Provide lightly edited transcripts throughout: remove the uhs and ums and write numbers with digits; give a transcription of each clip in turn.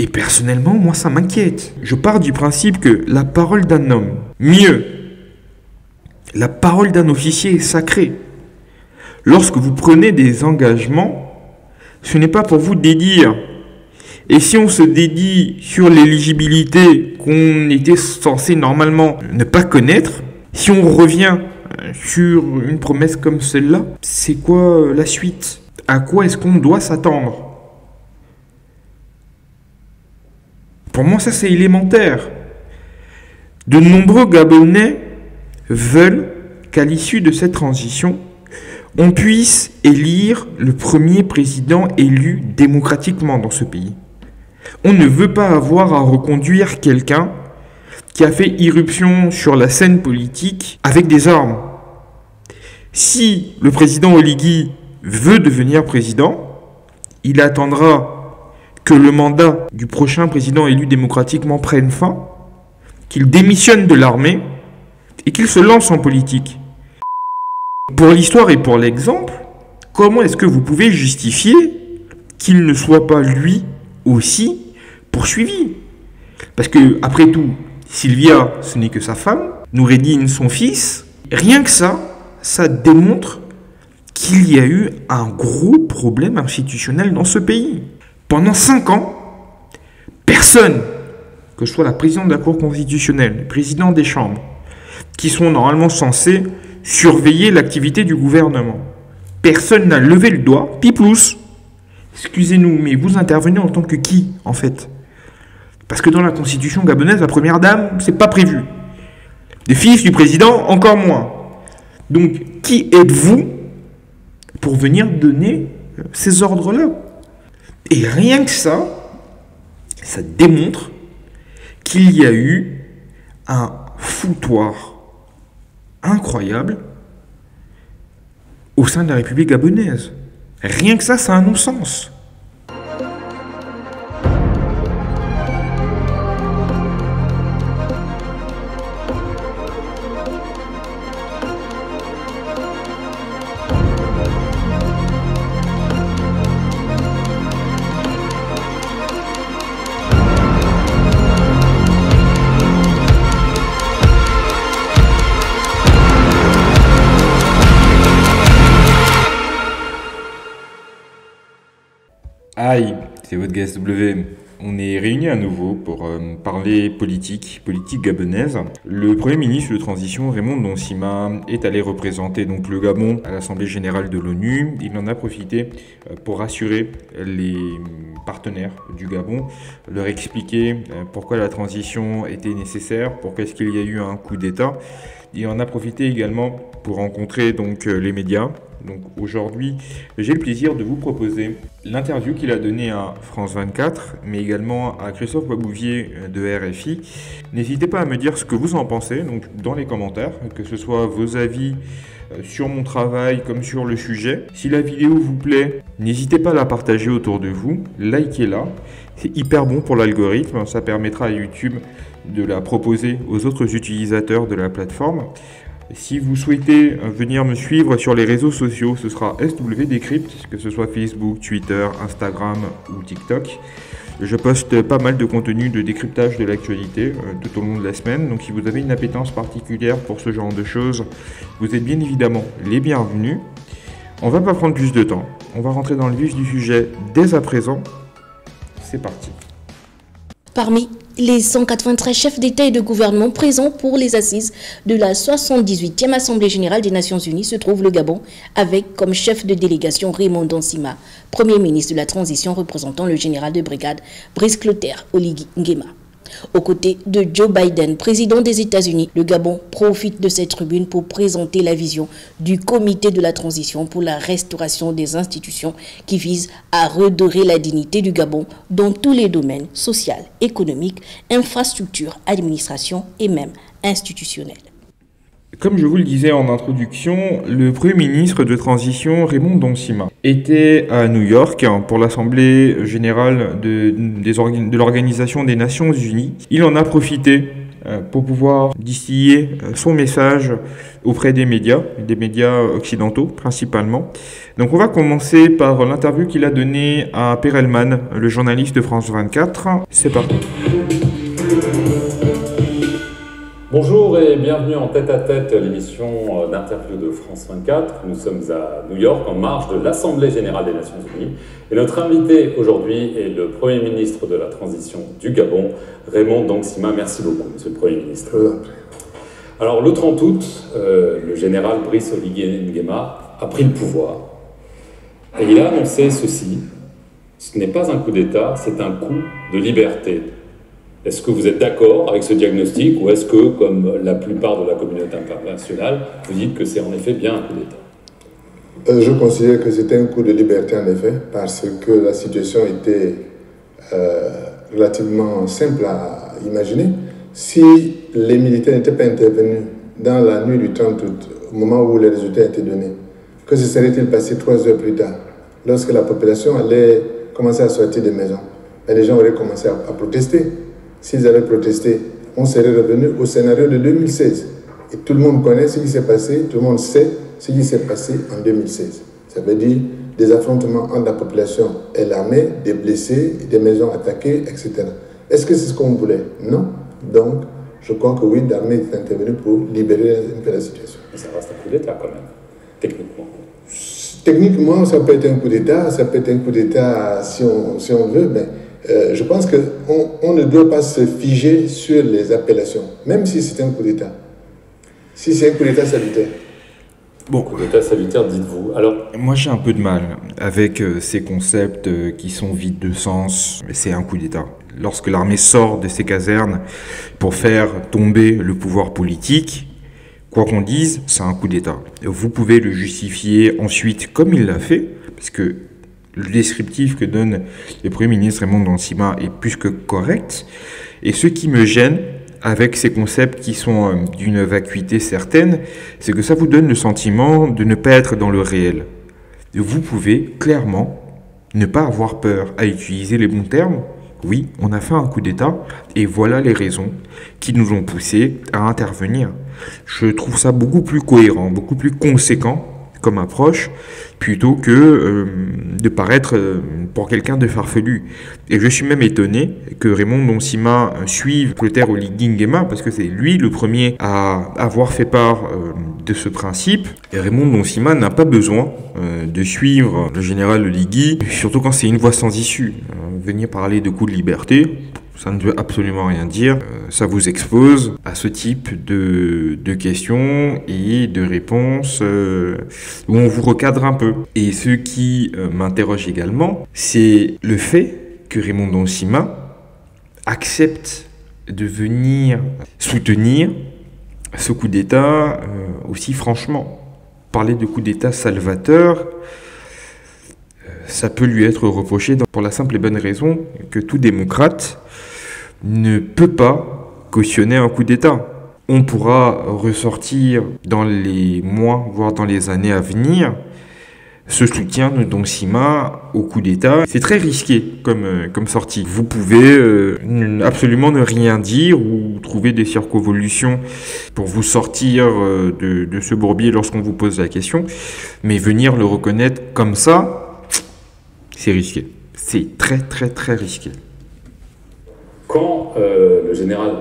Et personnellement, moi, ça m'inquiète. Je pars du principe que la parole d'un homme, mieux, la parole d'un officier est sacrée. Lorsque vous prenez des engagements, ce n'est pas pour vous dédire. Et si on se dédie sur l'éligibilité qu'on était censé normalement ne pas connaître, si on revient sur une promesse comme celle-là, c'est quoi la suite? À quoi est-ce qu'on doit s'attendre? Pour moi, ça c'est élémentaire. De nombreux Gabonais veulent qu'à l'issue de cette transition, on puisse élire le premier président élu démocratiquement dans ce pays. On ne veut pas avoir à reconduire quelqu'un qui a fait irruption sur la scène politique avec des armes. Si le président Oligui veut devenir président, il attendra que le mandat du prochain président élu démocratiquement prenne fin, qu'il démissionne de l'armée et qu'il se lance en politique. Pour l'histoire et pour l'exemple, comment est-ce que vous pouvez justifier qu'il ne soit pas lui aussi poursuivi? Parce que, après tout, Sylvia, ce n'est que sa femme, Noureddine, son fils. Rien que ça démontre qu'il y a eu un gros problème institutionnel dans ce pays. Pendant 5 ans, personne, que ce soit la présidente de la Cour constitutionnelle, le président des chambres, qui sont normalement censés surveiller l'activité du gouvernement, personne n'a levé le doigt, piplousse. Excusez-nous, mais vous intervenez en tant que qui, en fait? Parce que dans la constitution gabonaise, la première dame, c'est pas prévu. Les fils du président, encore moins. Donc, qui êtes-vous pour venir donner ces ordres-là? Et rien que ça démontre qu'il y a eu un foutoir incroyable au sein de la République gabonaise. Rien que ça, c'est un non-sens. Aïe, c'est votre GSW. On est réunis à nouveau pour parler politique gabonaise. Le Premier ministre de transition, Raymond Ndonsima, est allé représenter donc le Gabon à l'Assemblée générale de l'ONU. Il en a profité pour rassurer les partenaires du Gabon, leur expliquer pourquoi la transition était nécessaire, pourquoi est-ce qu'il y a eu un coup d'État. Il en a profité également pour rencontrer donc les médias. Donc aujourd'hui, j'ai le plaisir de vous proposer l'interview qu'il a donnée à France 24, mais également à Christophe Boisbouvier de RFI. N'hésitez pas à me dire ce que vous en pensez, donc dans les commentaires, que ce soit vos avis sur mon travail comme sur le sujet. Si la vidéo vous plaît, n'hésitez pas à la partager autour de vous, likez-la. C'est hyper bon pour l'algorithme, ça permettra à YouTube de la proposer aux autres utilisateurs de la plateforme. Si vous souhaitez venir me suivre sur les réseaux sociaux, ce sera SW Décrypte, que ce soit Facebook, Twitter, Instagram ou TikTok. Je poste pas mal de contenu de décryptage de l'actualité tout au long de la semaine. Donc si vous avez une appétence particulière pour ce genre de choses, vous êtes bien évidemment les bienvenus. On va pas prendre plus de temps. On va rentrer dans le vif du sujet dès à présent. C'est parti. Parmi les 193 chefs d'État et de gouvernement présents pour les assises de la 78e Assemblée générale des Nations unies se trouve le Gabon, avec comme chef de délégation Raymond Ndonsima, Premier ministre de la Transition représentant le général de brigade Brice Clotaire Oligui Nguema. Aux côtés de Joe Biden, président des États-Unis, le Gabon profite de cette tribune pour présenter la vision du Comité de la transition pour la restauration des institutions qui vise à redorer la dignité du Gabon dans tous les domaines social, économique, infrastructure, administration et même institutionnel. Comme je vous le disais en introduction, le Premier ministre de transition, Raymond Ndonsima, était à New York pour l'Assemblée générale de l'Organisation des Nations Unies. Il en a profité pour pouvoir distiller son message auprès des médias occidentaux principalement. Donc on va commencer par l'interview qu'il a donnée à Perelman, le journaliste de France 24. C'est parti. Bonjour et bienvenue en tête-à-tête, l'émission d'interview de France 24. Nous sommes à New York en marge de l'Assemblée Générale des Nations Unies. Et notre invité aujourd'hui est le Premier ministre de la Transition du Gabon, Raymond Dong-Sima. Merci beaucoup, Monsieur le Premier ministre. Alors le 30 août, le général Brice Oligui Nguema a pris le pouvoir. Et il a annoncé ceci: ce n'est pas un coup d'État, c'est un coup de liberté. Est-ce que vous êtes d'accord avec ce diagnostic ou est-ce que, comme la plupart de la communauté internationale, vous dites que c'est en effet bien un coup d'État? Je considère que c'était un coup de liberté en effet, parce que la situation était relativement simple à imaginer. Si les militaires n'étaient pas intervenus dans la nuit du 30 août, au moment où les résultats étaient donnés, que se serait-il passé 3 heures plus tard, lorsque la population allait commencer à sortir des maisons? Et les gens auraient commencé à protester. S'ils avaient protesté, on serait revenu au scénario de 2016. Et tout le monde connaît ce qui s'est passé, tout le monde sait ce qui s'est passé en 2016. Ça veut dire des affrontements entre la population et l'armée, des blessés, des maisons attaquées, etc. Est-ce que c'est ce qu'on voulait? Non. Donc, je crois que oui, l'armée est intervenue pour libérer un peu la situation. Mais ça reste un coup d'État quand même, techniquement. Techniquement, ça peut être un coup d'État, ça peut être un coup d'État si on veut, mais je pense qu'on ne doit pas se figer sur les appellations, même si c'est un coup d'État. Si c'est un coup d'État salutaire. Bon, coup d'État salutaire, dites-vous. Alors, moi j'ai un peu de mal avec ces concepts qui sont vides de sens, mais c'est un coup d'État. Lorsque l'armée sort de ses casernes pour faire tomber le pouvoir politique, quoi qu'on dise, c'est un coup d'État. Vous pouvez le justifier ensuite comme il l'a fait, parce que le descriptif que donne le Premier ministre Raymond Dong-Sima est plus que correct. Et ce qui me gêne avec ces concepts qui sont d'une vacuité certaine, c'est que ça vous donne le sentiment de ne pas être dans le réel. Vous pouvez clairement ne pas avoir peur à utiliser les bons termes. Oui, on a fait un coup d'État et voilà les raisons qui nous ont poussés à intervenir. Je trouve ça beaucoup plus cohérent, beaucoup plus conséquent comme approche, plutôt que de paraître pour quelqu'un de farfelu. Et je suis même étonné que Raymond Dong-Sima suive Clotaire Oligui Nguema, parce que c'est lui le premier à avoir fait part de ce principe. Et Raymond Dong-Sima n'a pas besoin de suivre le général Oligui, surtout quand c'est une voie sans issue. Venir parler de coup de liberté, ça ne veut absolument rien dire. Ça vous expose à ce type de questions et de réponses où on vous recadre un peu. Et ce qui m'interroge également, c'est le fait que Raymond Dong-Sima accepte de venir soutenir ce coup d'État aussi franchement. Parler de coup d'État salvateur, ça peut lui être reproché pour la simple et bonne raison que tout démocrate ne peut pas cautionner un coup d'État. On pourra ressortir dans les mois, voire dans les années à venir, ce soutien de Dong-Sima au coup d'État. C'est très risqué comme sortie. Vous pouvez absolument ne rien dire ou trouver des circonvolutions pour vous sortir de ce bourbier lorsqu'on vous pose la question, mais venir le reconnaître comme ça, c'est risqué. C'est très très très risqué. Quand le général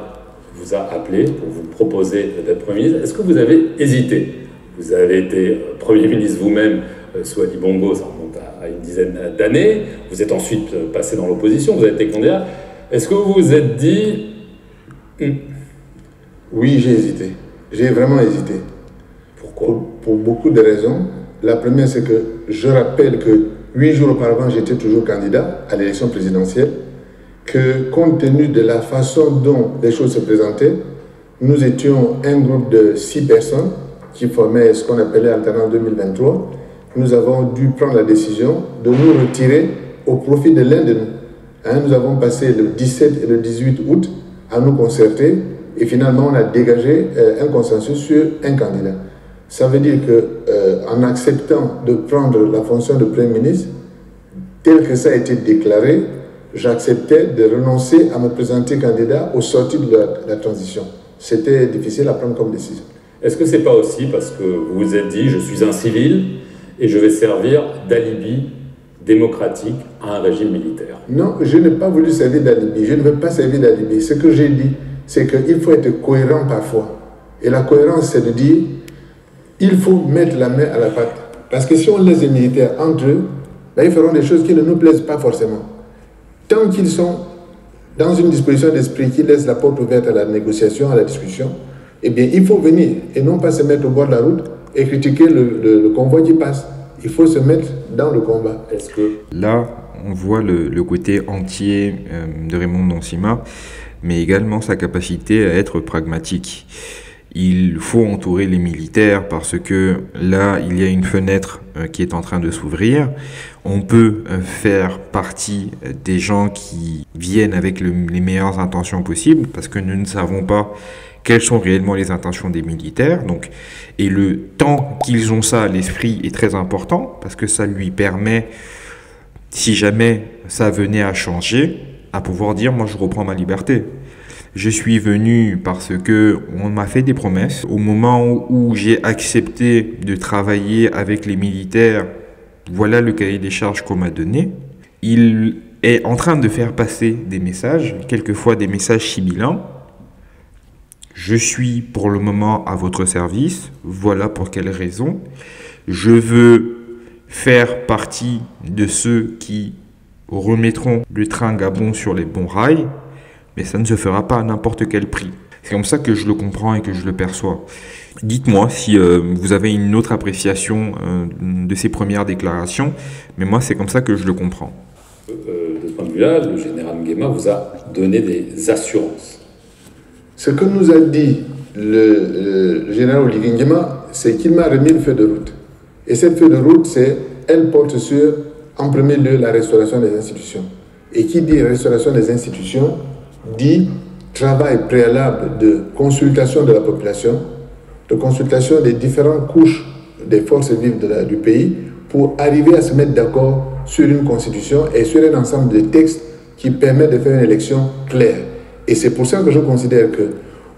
vous a appelé pour vous proposer d'être Premier ministre, est-ce que vous avez hésité? Vous avez été Premier ministre vous-même sous Ali Bongo, ça remonte à une dizaine d'années. Vous êtes ensuite passé dans l'opposition, vous avez été candidat. Est-ce que vous vous êtes dit... Oui, j'ai hésité. J'ai vraiment hésité. Pourquoi? Pour beaucoup de raisons. La première, c'est que je rappelle que 8 jours auparavant, j'étais toujours candidat à l'élection présidentielle, que compte tenu de la façon dont les choses se présentaient, nous étions un groupe de 6 personnes qui formaient ce qu'on appelait Alternance 2023. Nous avons dû prendre la décision de nous retirer au profit de l'un de nous. Nous avons passé le 17 et le 18 août à nous concerter et finalement on a dégagé un consensus sur un candidat. Ça veut dire qu'en acceptant de prendre la fonction de Premier ministre, tel que ça a été déclaré, j'acceptais de renoncer à me présenter candidat au sortir de la transition. C'était difficile à prendre comme décision. Est-ce que c'est pas aussi parce que vous vous êtes dit, je suis un civil et je vais servir d'alibi démocratique à un régime militaire? Non, je n'ai pas voulu servir d'alibi. Je ne veux pas servir d'alibi. Ce que j'ai dit, c'est qu'il faut être cohérent parfois. Et la cohérence, c'est de dire, il faut mettre la main à la pâte. Parce que si on laisse les militaires entre eux, ben, ils feront des choses qui ne nous plaisent pas forcément. Tant qu'ils sont dans une disposition d'esprit qui laisse la porte ouverte à la négociation, à la discussion, eh bien, il faut venir et non pas se mettre au bord de la route et critiquer le convoi qui passe. Il faut se mettre dans le combat. Est-ce que là, on voit le côté entier de Raymond Nonsima, mais également sa capacité à être pragmatique. Il faut entourer les militaires parce que là, il y a une fenêtre qui est en train de s'ouvrir. On peut faire partie des gens qui viennent avec les meilleures intentions possibles parce que nous ne savons pas quelles sont réellement les intentions des militaires. Donc, et le temps qu'ils ont ça à l'esprit est très important parce que ça lui permet, si jamais ça venait à changer, à pouvoir dire « moi je reprends ma liberté ». Je suis venu parce que on m'a fait des promesses. Au moment où j'ai accepté de travailler avec les militaires, voilà le cahier des charges qu'on m'a donné. Il est en train de faire passer des messages, quelquefois des messages sibilants. Je suis pour le moment à votre service, voilà pour quelles raisons. Je veux faire partie de ceux qui remettront le train Gabon sur les bons rails, mais ça ne se fera pas à n'importe quel prix. C'est comme ça que je le comprends et que je le perçois. Dites-moi si vous avez une autre appréciation de ces premières déclarations, mais moi c'est comme ça que je le comprends. De ce point de vue-là, le général Nguema vous a donné des assurances. Ce que nous a dit le général Oligui Nguema, c'est qu'il m'a remis une feuille de route. Et cette feuille de route, elle porte sur, en premier lieu, la restauration des institutions. Et qui dit restauration des institutions, dit travail préalable de consultation de la population, de consultation des différentes couches des forces vives du pays pour arriver à se mettre d'accord sur une constitution et sur un ensemble de textes qui permettent de faire une élection claire. Et c'est pour ça que je considère que,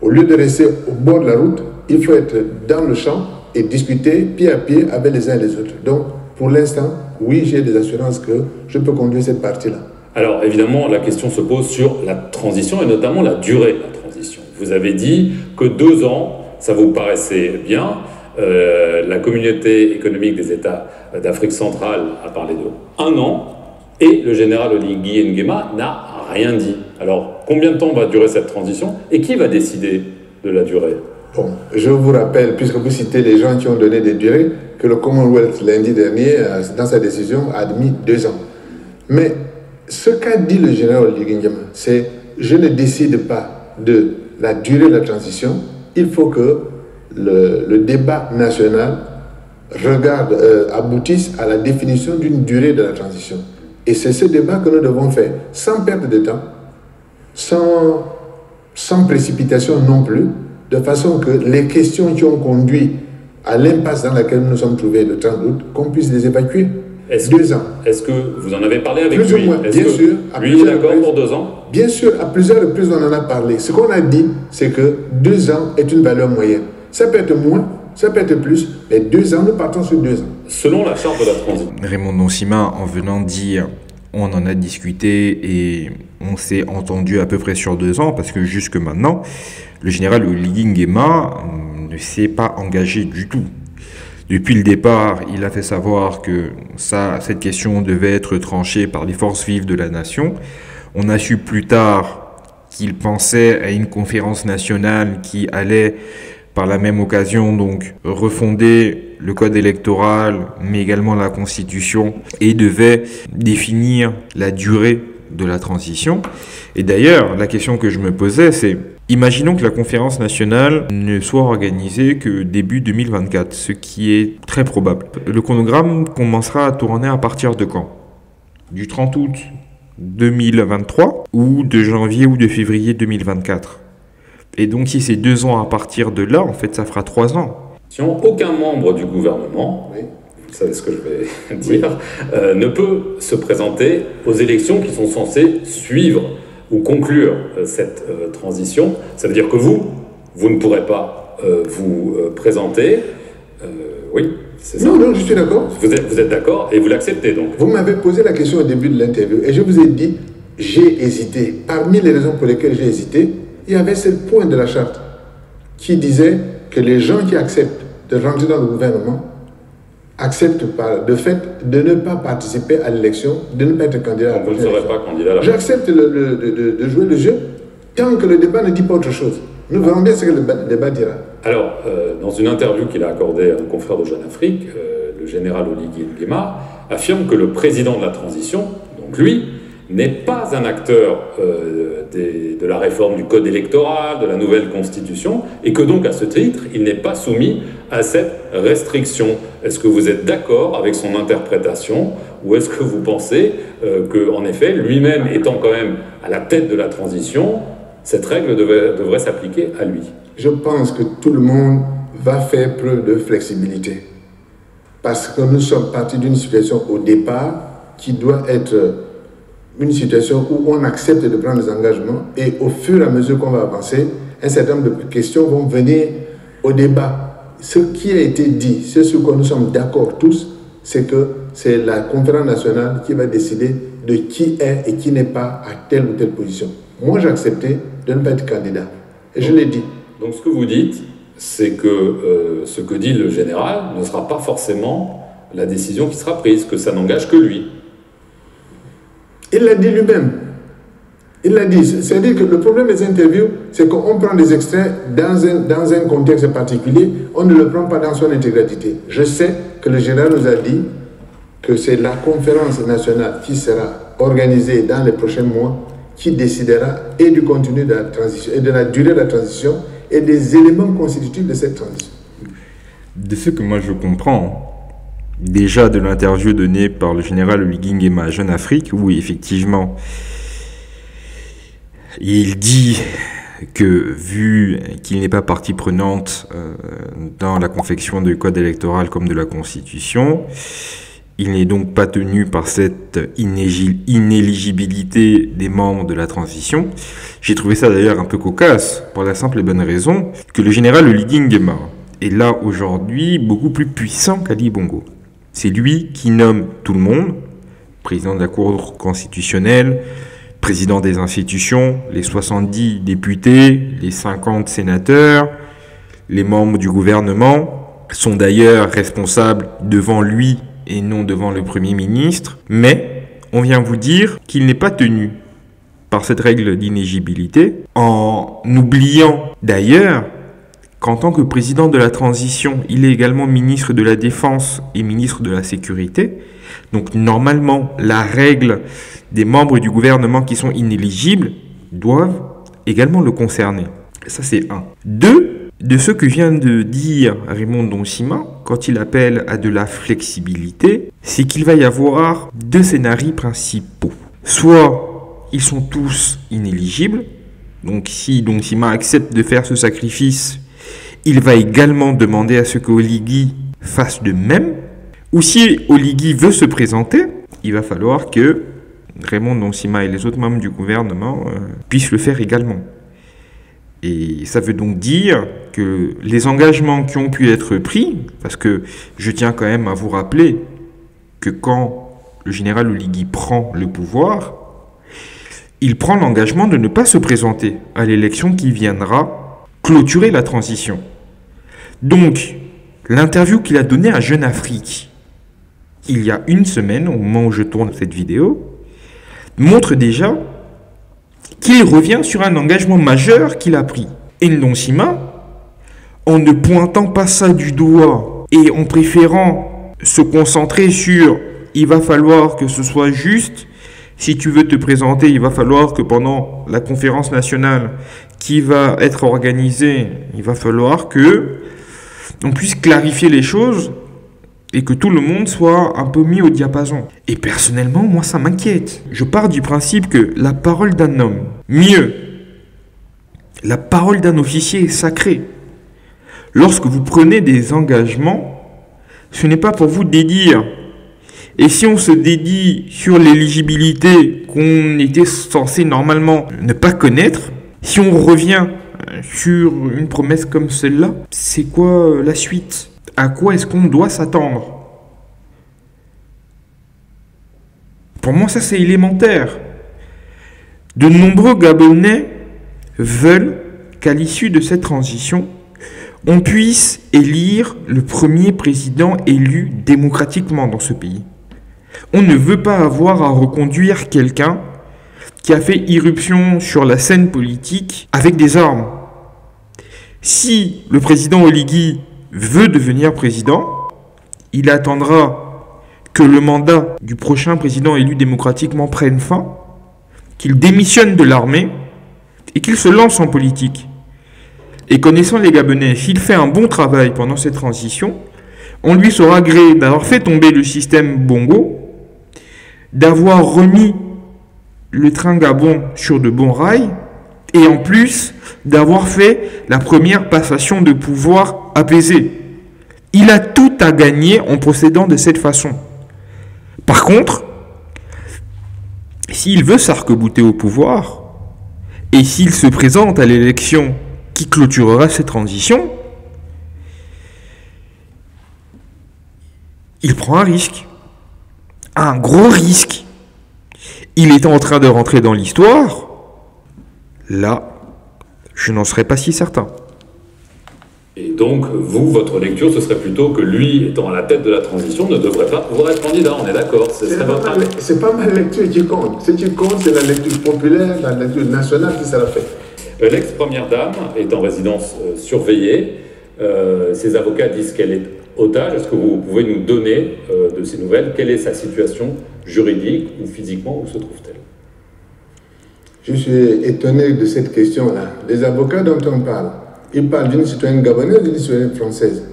au lieu de rester au bord de la route, il faut être dans le champ et discuter pied à pied avec les uns et les autres. Donc, pour l'instant, oui, j'ai des assurances que je peux conduire cette partie-là. Alors, évidemment, la question se pose sur la transition et notamment la durée de la transition. Vous avez dit que 2 ans, ça vous paraissait bien. La communauté économique des États d'Afrique centrale a parlé de 1 an et le général Oligui Nguema n'a rien dit. Alors, combien de temps va durer cette transition et qui va décider de la durée? Bon, je vous rappelle, puisque vous citez les gens qui ont donné des durées, que le Commonwealth, lundi dernier, dans sa décision, a admis 2 ans. Mais ce qu'a dit le général Oligui Nguema, c'est « je ne décide pas de la durée de la transition, il faut que le débat national aboutisse à la définition d'une durée de la transition. » Et c'est ce débat que nous devons faire, sans perdre de temps, sans précipitation non plus, de façon que les questions qui ont conduit à l'impasse dans laquelle nous nous sommes trouvés le 30 août, qu'on puisse les évacuer. 2 ans. Est-ce que vous en avez parlé avec lui? Bien sûr. Lui est d'accord pour 2 ans? Bien sûr, à plusieurs reprises on en a parlé. Ce qu'on a dit, c'est que 2 ans est une valeur moyenne. Ça peut être moins, ça peut être plus, mais 2 ans, nous partons sur 2 ans. Selon la charte de la transition. Raymond Nonsima, en venant dire, on en a discuté et on s'est entendu à peu près sur 2 ans, parce que jusque maintenant, le général Oligui Nguema ne s'est pas engagé du tout. Depuis le départ, il a fait savoir que cette question devait être tranchée par les forces vives de la nation. On a su plus tard qu'il pensait à une conférence nationale qui allait, par la même occasion, donc refonder le code électoral, mais également la Constitution, et devait définir la durée de la transition. Et d'ailleurs, la question que je me posais, c'est, imaginons que la conférence nationale ne soit organisée que début 2024, ce qui est très probable. Le chronogramme commencera à tourner à partir de quand? Du 30 août 2023 ou de janvier ou de février 2024? Et donc si c'est 2 ans à partir de là, en fait ça fera 3 ans. Si aucun membre du gouvernement vous savez ce que je vais dire, ne peut se présenter aux élections qui sont censées suivre ou conclure cette transition. Ça veut dire que vous ne pourrez pas vous présenter. Oui, c'est ça. Non, je suis d'accord. Vous êtes d'accord et vous l'acceptez donc. Vous m'avez posé la question au début de l'interview et je vous ai dit, j'ai hésité. Parmi les raisons pour lesquelles j'ai hésité, il y avait ce point de la charte qui disait que les gens qui acceptent de rentrer dans le gouvernement acceptent par de fait de ne pas participer à l'élection, de ne pas être candidat à la prochaine élection. Vous ne serez pas candidat à la prochaine. J'accepte de jouer le jeu tant que le débat ne dit pas autre chose. Nous verrons bien ce que le débat dira. Alors, dans une interview qu'il a accordée à un confrère de Jeune Afrique, le général Oligui Nguema affirme que le président de la transition, donc lui, n'est pas un acteur de la réforme du code électoral, de la nouvelle constitution, et que donc à ce titre, il n'est pas soumis à cette restriction. Est-ce que vous êtes d'accord avec son interprétation, ou est-ce que vous pensez qu'en effet, lui-même étant quand même à la tête de la transition, cette règle devrait s'appliquer à lui? Je pense que tout le monde va faire preuve de flexibilité, parce que nous sommes partis d'une situation au départ qui doit être une situation où on accepte de prendre des engagements et au fur et à mesure qu'on va avancer, un certain nombre de questions vont venir au débat. Ce qui a été dit, ce sur quoi nous sommes d'accord tous, c'est que c'est la conférence nationale qui va décider de qui est et qui n'est pas à telle ou telle position. Moi, j'ai accepté de ne pas être candidat. Et je l'ai dit. Donc ce que vous dites, c'est que ce que dit le général ne sera pas forcément la décision qui sera prise, que ça n'engage que lui. Il l'a dit lui-même. Il l'a dit. C'est-à-dire que le problème des interviews, c'est qu'on prend des extraits dans un contexte particulier, on ne le prend pas dans son intégralité. Je sais que le général nous a dit que c'est la conférence nationale qui sera organisée dans les prochains mois qui décidera et du contenu de la transition, et de la durée de la transition, et des éléments constitutifs de cette transition. De ce que moi je comprends, déjà de l'interview donnée par le général Oligui Nguema à Jeune Afrique, où effectivement, il dit que vu qu'il n'est pas partie prenante dans la confection du code électoral comme de la Constitution, il n'est donc pas tenu par cette inéligibilité des membres de la transition. J'ai trouvé ça d'ailleurs un peu cocasse, pour la simple et bonne raison que le général Oligui Nguema est là aujourd'hui beaucoup plus puissant qu'Ali Bongo. C'est lui qui nomme tout le monde, président de la Cour constitutionnelle, président des institutions, les 70 députés, les 50 sénateurs, les membres du gouvernement sont d'ailleurs responsables devant lui et non devant le Premier ministre, mais on vient vous dire qu'il n'est pas tenu par cette règle d'inéligibilité, en oubliant d'ailleurs qu'en tant que président de la transition, il est également ministre de la Défense et ministre de la Sécurité. Donc normalement, la règle des membres du gouvernement qui sont inéligibles doivent également le concerner. Ça, c'est un. Deux, de ce que vient de dire Raymond Donsima, quand il appelle à de la flexibilité, c'est qu'il va y avoir deux scénarios principaux. Soit ils sont tous inéligibles, donc si Donsima accepte de faire ce sacrifice, il va également demander à ce qu'Oligui fasse de même, ou si Oligui veut se présenter, il va falloir que Raymond Donsima et les autres membres du gouvernement puissent le faire également. Et ça veut donc dire que les engagements qui ont pu être pris, parce que je tiens quand même à vous rappeler que quand le général Oligui prend le pouvoir, il prend l'engagement de ne pas se présenter à l'élection qui viendra clôturer la transition. Donc, l'interview qu'il a donnée à Jeune Afrique, il y a une semaine, au moment où je tourne cette vidéo, montre déjà qu'il revient sur un engagement majeur qu'il a pris. Et Donsima, en ne pointant pas ça du doigt et en préférant se concentrer sur « il va falloir que ce soit juste », si tu veux te présenter, il va falloir que pendant la conférence nationale qui va être organisée, il va falloir que on puisse clarifier les choses et que tout le monde soit un peu mis au diapason. Et personnellement, moi, ça m'inquiète. Je pars du principe que la parole d'un homme, mieux, la parole d'un officier est sacrée. Lorsque vous prenez des engagements, ce n'est pas pour vous dédire. Et si on se dédie sur l'éligibilité qu'on était censé normalement ne pas connaître, si on revient sur une promesse comme celle-là, c'est quoi la suite? À quoi est-ce qu'on doit s'attendre? Pour moi, ça c'est élémentaire. De nombreux Gabonais veulent qu'à l'issue de cette transition, on puisse élire le premier président élu démocratiquement dans ce pays. On ne veut pas avoir à reconduire quelqu'un qui a fait irruption sur la scène politique avec des armes. Si le président Oligui veut devenir président, il attendra que le mandat du prochain président élu démocratiquement prenne fin, qu'il démissionne de l'armée et qu'il se lance en politique. Et connaissant les Gabonais, s'il fait un bon travail pendant cette transition, on lui sera gré d'avoir fait tomber le système Bongo, d'avoir remis le train Gabon sur de bons rails, et en plus d'avoir fait la première passation de pouvoir apaisée. Il a tout à gagner en procédant de cette façon. Par contre, s'il veut s'arc-bouter au pouvoir, et s'il se présente à l'élection qui clôturera cette transition, il prend un risque. Un gros risque. Il est en train de rentrer dans l'histoire. Là, je n'en serais pas si certain. Et donc, vous, votre lecture, ce serait plutôt que lui, étant à la tête de la transition, ne devrait pas pouvoir être candidat, on est d'accord? C'est pas ma lecture qui compte. Ce qui compte, c'est la lecture populaire, la lecture nationale qui sera faite. L'ex-première dame est en résidence surveillée. Ses avocats disent qu'elle est otage. Est-ce que vous pouvez nous donner de ces nouvelles? Quelle est sa situation juridique ou physiquement? Où se trouve-t-elle? Je suis étonné de cette question-là. Les avocats dont on parle, ils parlent d'une citoyenne gabonaise et d'une citoyenne française.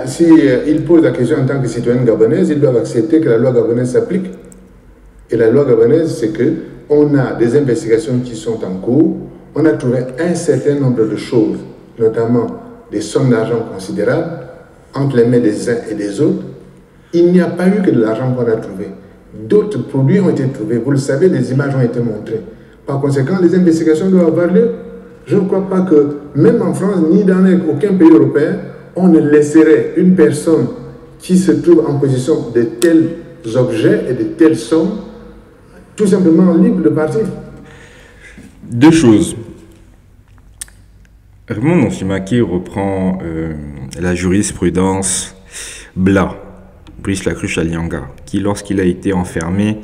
Si ils posent la question en tant que citoyenne gabonaise, ils doivent accepter que la loi gabonaise s'applique. Et la loi gabonaise, c'est qu'on a des investigations qui sont en cours. On a trouvé un certain nombre de choses, notamment des sommes d'argent considérables, entre les mains des uns et des autres. Il n'y a pas eu que de l'argent qu'on a trouvé. D'autres produits ont été trouvés. Vous le savez, les images ont été montrées. Par conséquent, les investigations doivent avoir lieu. Je ne crois pas que, même en France, ni dans aucun pays européen, on ne laisserait une personne qui se trouve en possession de tels objets et de telles sommes tout simplement libre de partir. Deux choses. Raymond Nonsimaki reprend la jurisprudence Brice Lacruche Alianga, qui, lorsqu'il a été enfermé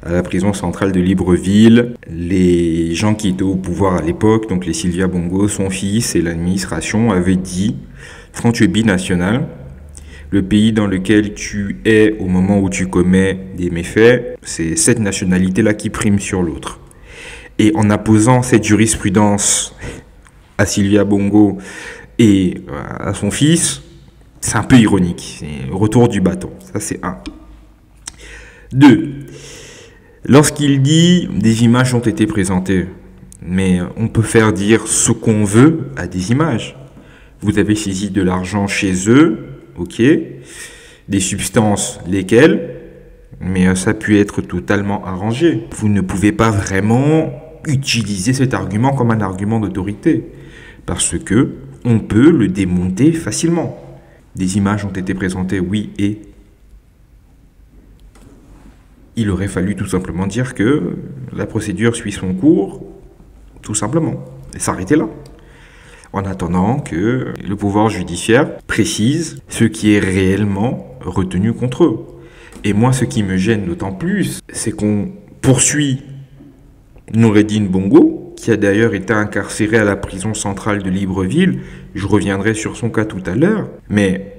à la prison centrale de Libreville, les gens qui étaient au pouvoir à l'époque, donc les Sylvia Bongo, son fils et l'administration, avaient dit « Quand tu es binational, le pays dans lequel tu es au moment où tu commets des méfaits, c'est cette nationalité-là qui prime sur l'autre. » Et en apposant cette jurisprudence à Sylvia Bongo et à son fils, c'est un peu ironique. C'est le retour du bâton. Ça, c'est un. Deux, lorsqu'il dit « des images ont été présentées », mais on peut faire dire ce qu'on veut à des images. Vous avez saisi de l'argent chez eux, ok, des substances, lesquelles, mais ça a pu être totalement arrangé. Vous ne pouvez pas vraiment utiliser cet argument comme un argument d'autorité, parce que on peut le démonter facilement. Des images ont été présentées, oui, et il aurait fallu tout simplement dire que la procédure suit son cours, tout simplement, et s'arrêter là. En attendant que le pouvoir judiciaire précise ce qui est réellement retenu contre eux. Et moi, ce qui me gêne d'autant plus, c'est qu'on poursuit Noureddine Bongo, qui a d'ailleurs été incarcéré à la prison centrale de Libreville. Je reviendrai sur son cas tout à l'heure. Mais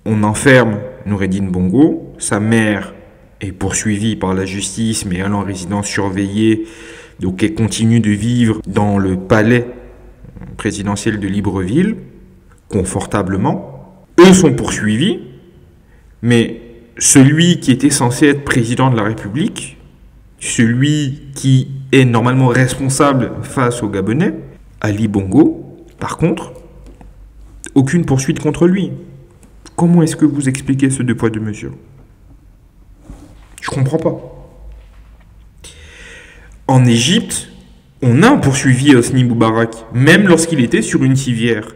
on enferme Noureddine Bongo, sa mère est poursuivie par la justice, mais elle est en résidence surveillée, donc elle continue de vivre dans le palais présidentiel de Libreville, confortablement. Eux sont poursuivis, mais celui qui était censé être président de la République, celui qui est normalement responsable face aux Gabonais, Ali Bongo, par contre, aucune poursuite contre lui. Comment est-ce que vous expliquez ce deux poids deux mesures? Je comprends pas. En Égypte, on a poursuivi Hosni Moubarak, même lorsqu'il était sur une civière.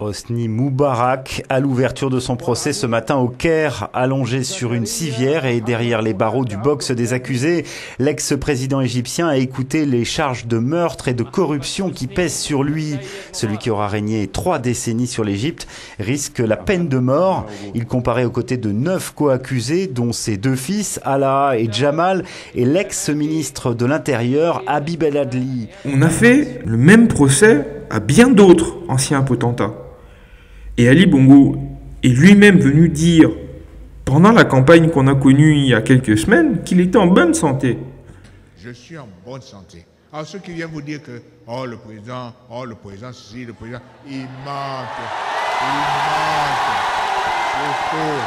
Hosni Moubarak, à l'ouverture de son procès ce matin au Caire, allongé sur une civière et derrière les barreaux du box des accusés, l'ex-président égyptien a écouté les charges de meurtre et de corruption qui pèsent sur lui. Celui qui aura régné 3 décennies sur l'Égypte risque la peine de mort. Il comparait aux côtés de 9 co-accusés, dont ses 2 fils, Alaa et Jamal, et l'ex-ministre de l'Intérieur, Habib El Adli. On a fait le même procès à bien d'autres anciens potentats. Et Ali Bongo est lui-même venu dire, pendant la campagne qu'on a connue il y a quelques semaines, qu'il était en bonne santé. Je suis en bonne santé. Alors ceux qui viennent vous dire que, le président, si, le président, il mentent. C'est faux.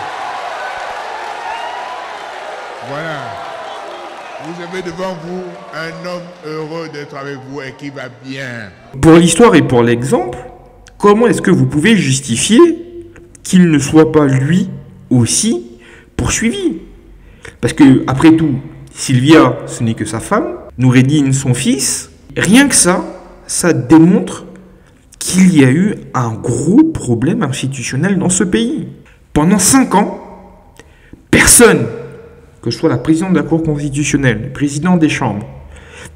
Voilà. Vous avez devant vous un homme heureux d'être avec vous et qui va bien. Pour l'histoire et pour l'exemple, comment est-ce que vous pouvez justifier qu'il ne soit pas lui aussi poursuivi? Parce que, après tout, Sylvia, ce n'est que sa femme, Noureddine, son fils. Rien que ça démontre qu'il y a eu un gros problème institutionnel dans ce pays. Pendant 5 ans, personne, que ce soit la présidente de la Cour constitutionnelle, le président des chambres,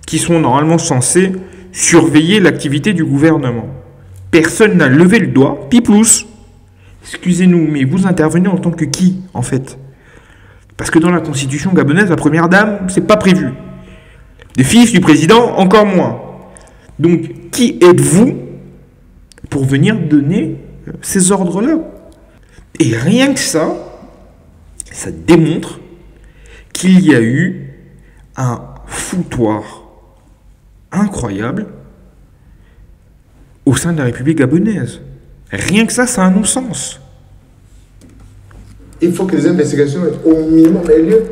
qui sont normalement censés surveiller l'activité du gouvernement, personne n'a levé le doigt, piplousse. Excusez-nous, mais vous intervenez en tant que qui, en fait? Parce que dans la constitution gabonaise, la première dame, c'est pas prévu. Les fils du président, encore moins. Donc, qui êtes-vous pour venir donner ces ordres-là? Et rien que ça démontre qu'il y a eu un foutoir incroyable au sein de la République gabonaise. Rien que ça a un non-sens. Il faut que les investigations au minimum aient lieu.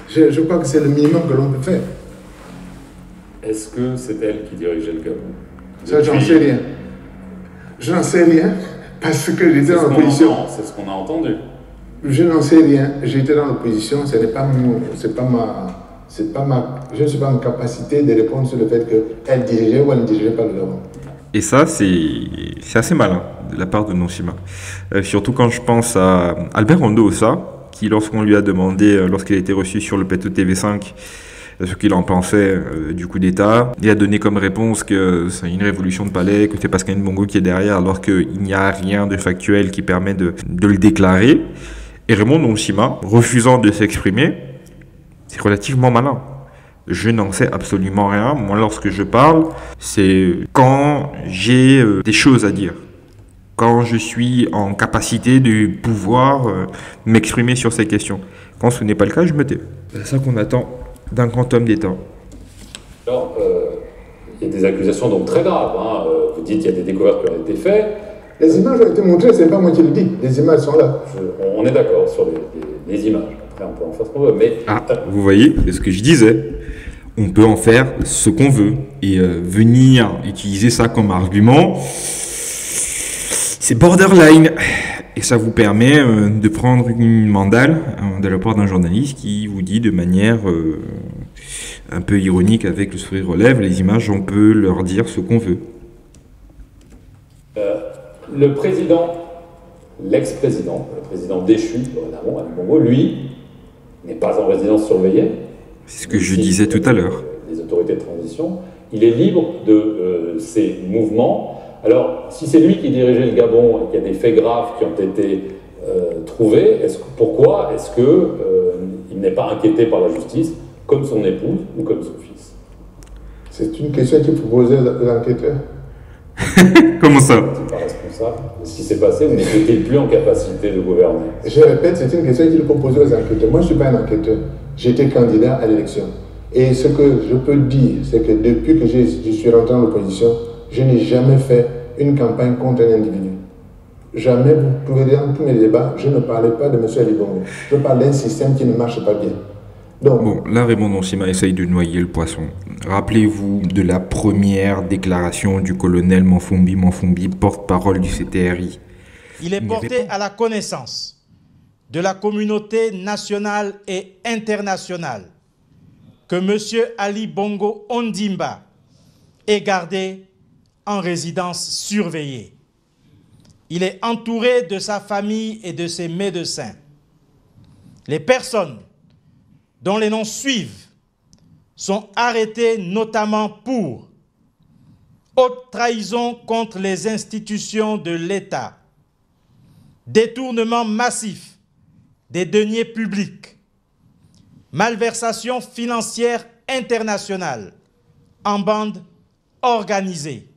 Je crois que c'est le minimum que l'on peut faire. Est-ce que c'est elle qui dirigeait le Gabon? Ça, j'en sais rien. Je n'en sais rien parce que j'étais dans l'opposition. C'est ce qu'on a entendu. Je n'en sais rien. J'étais dans l'opposition. Je ne suis pas en capacité de répondre sur le fait qu'elle dirigeait ou elle ne dirigeait pas le Gabon. Et ça, c'est assez malin de la part de Nonsima. Surtout quand je pense à Albert Ondo-Ossa, qui, lorsqu'on lui a demandé, lorsqu'il a été reçu sur le plateau TV5, ce qu'il en pensait du coup d'État, il a donné comme réponse que c'est une révolution de palais, que c'est Pascal Bongo qui est derrière, alors qu'il n'y a rien de factuel qui permet de le déclarer. Et Raymond Nonsima, refusant de s'exprimer, c'est relativement malin. Je n'en sais absolument rien. Moi, lorsque je parle, c'est quand j'ai des choses à dire. Quand je suis en capacité de pouvoir m'exprimer sur ces questions. Quand ce n'est pas le cas, je me tais. C'est ça qu'on attend d'un grand homme d'État. Alors, il y a des accusations donc très graves. Hein. Vous dites qu'il y a des découvertes qui ont été faites. Les images ont été montrées, c'est pas moi qui le dis. Les images sont là. On est d'accord sur les images. Après, on peut en faire ce qu'on veut. Mais... vous voyez, c'est ce que je disais. On peut en faire ce qu'on veut. Et venir utiliser ça comme argument, c'est borderline. Et ça vous permet de prendre une mandale de la part d'un journaliste qui vous dit de manière un peu ironique, avec le sourire aux lèvres, les images, on peut leur dire ce qu'on veut. Le président, l'ex-président, le président déchu, Ali Bongo, lui, n'est pas en résidence surveillée. C'est ce que je disais tout à l'heure. Les autorités de transition, il est libre de ses mouvements. Alors, si c'est lui qui dirigeait le Gabon et qu'il y a des faits graves qui ont été trouvés, pourquoi est-ce qu'il n'est pas inquiété par la justice, comme son épouse ou comme son fils? C'est une question qu'il faut poser aux enquêteurs. Comment ça? Vous n'êtes pas responsable de ce qui s'est passé, vous n'étiez plus en capacité de gouverner. Je répète, c'est une question qu'il faut poser aux enquêteurs. Moi, je ne suis pas un enquêteur. J'étais candidat à l'élection. Et ce que je peux dire, c'est que depuis que je suis rentré dans l'opposition, je n'ai jamais fait une campagne contre un individu. Jamais, vous pouvez dire dans tous mes débats, je ne parlais pas de M. Ali Bongo. Je parle d'un système qui ne marche pas bien. Donc, bon, là, Raymond Nonsima essaye de noyer le poisson. Rappelez-vous de la première déclaration du colonel Manfumbi, porte-parole du CTRI. Il est porté à la connaissance de la communauté nationale et internationale que M. Ali Bongo Ondimba est gardé en résidence surveillée. Il est entouré de sa famille et de ses médecins. Les personnes dont les noms suivent sont arrêtées notamment pour haute trahison contre les institutions de l'État, détournement massif des deniers publics, malversation financière internationale en bande organisée,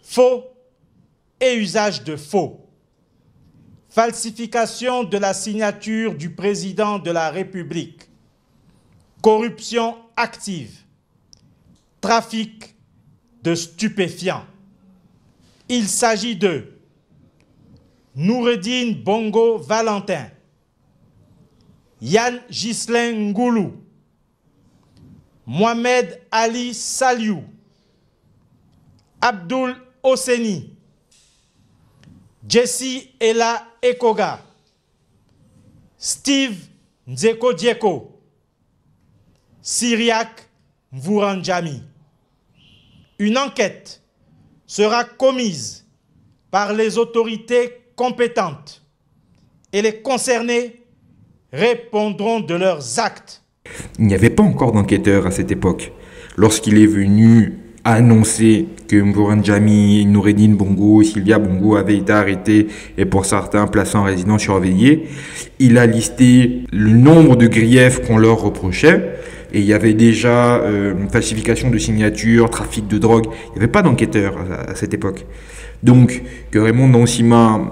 faux et usage de faux, falsification de la signature du président de la République, corruption active, trafic de stupéfiants. Il s'agit de Noureddine Bongo Valentin, Yann Ghislain Ngoulou, Mohamed Ali Saliou, Abdul Hosseini, Jesse Ella Ekoga, Steve Nzeko Dieko, Syriac Mvouranjami. Une enquête sera commise par les autorités compétentes et les concernés répondront de leurs actes. Il n'y avait pas encore d'enquêteur à cette époque. Lorsqu'il est venu annoncer que Mvouranjami, Noureddine Bongo, Sylvia Bongo avaient été arrêtés et pour certains placés en résidence surveillée, il a listé le nombre de griefs qu'on leur reprochait. Et il y avait déjà falsification de signatures, trafic de drogue. Il n'y avait pas d'enquêteur à cette époque. Donc, que Raymond Dansima,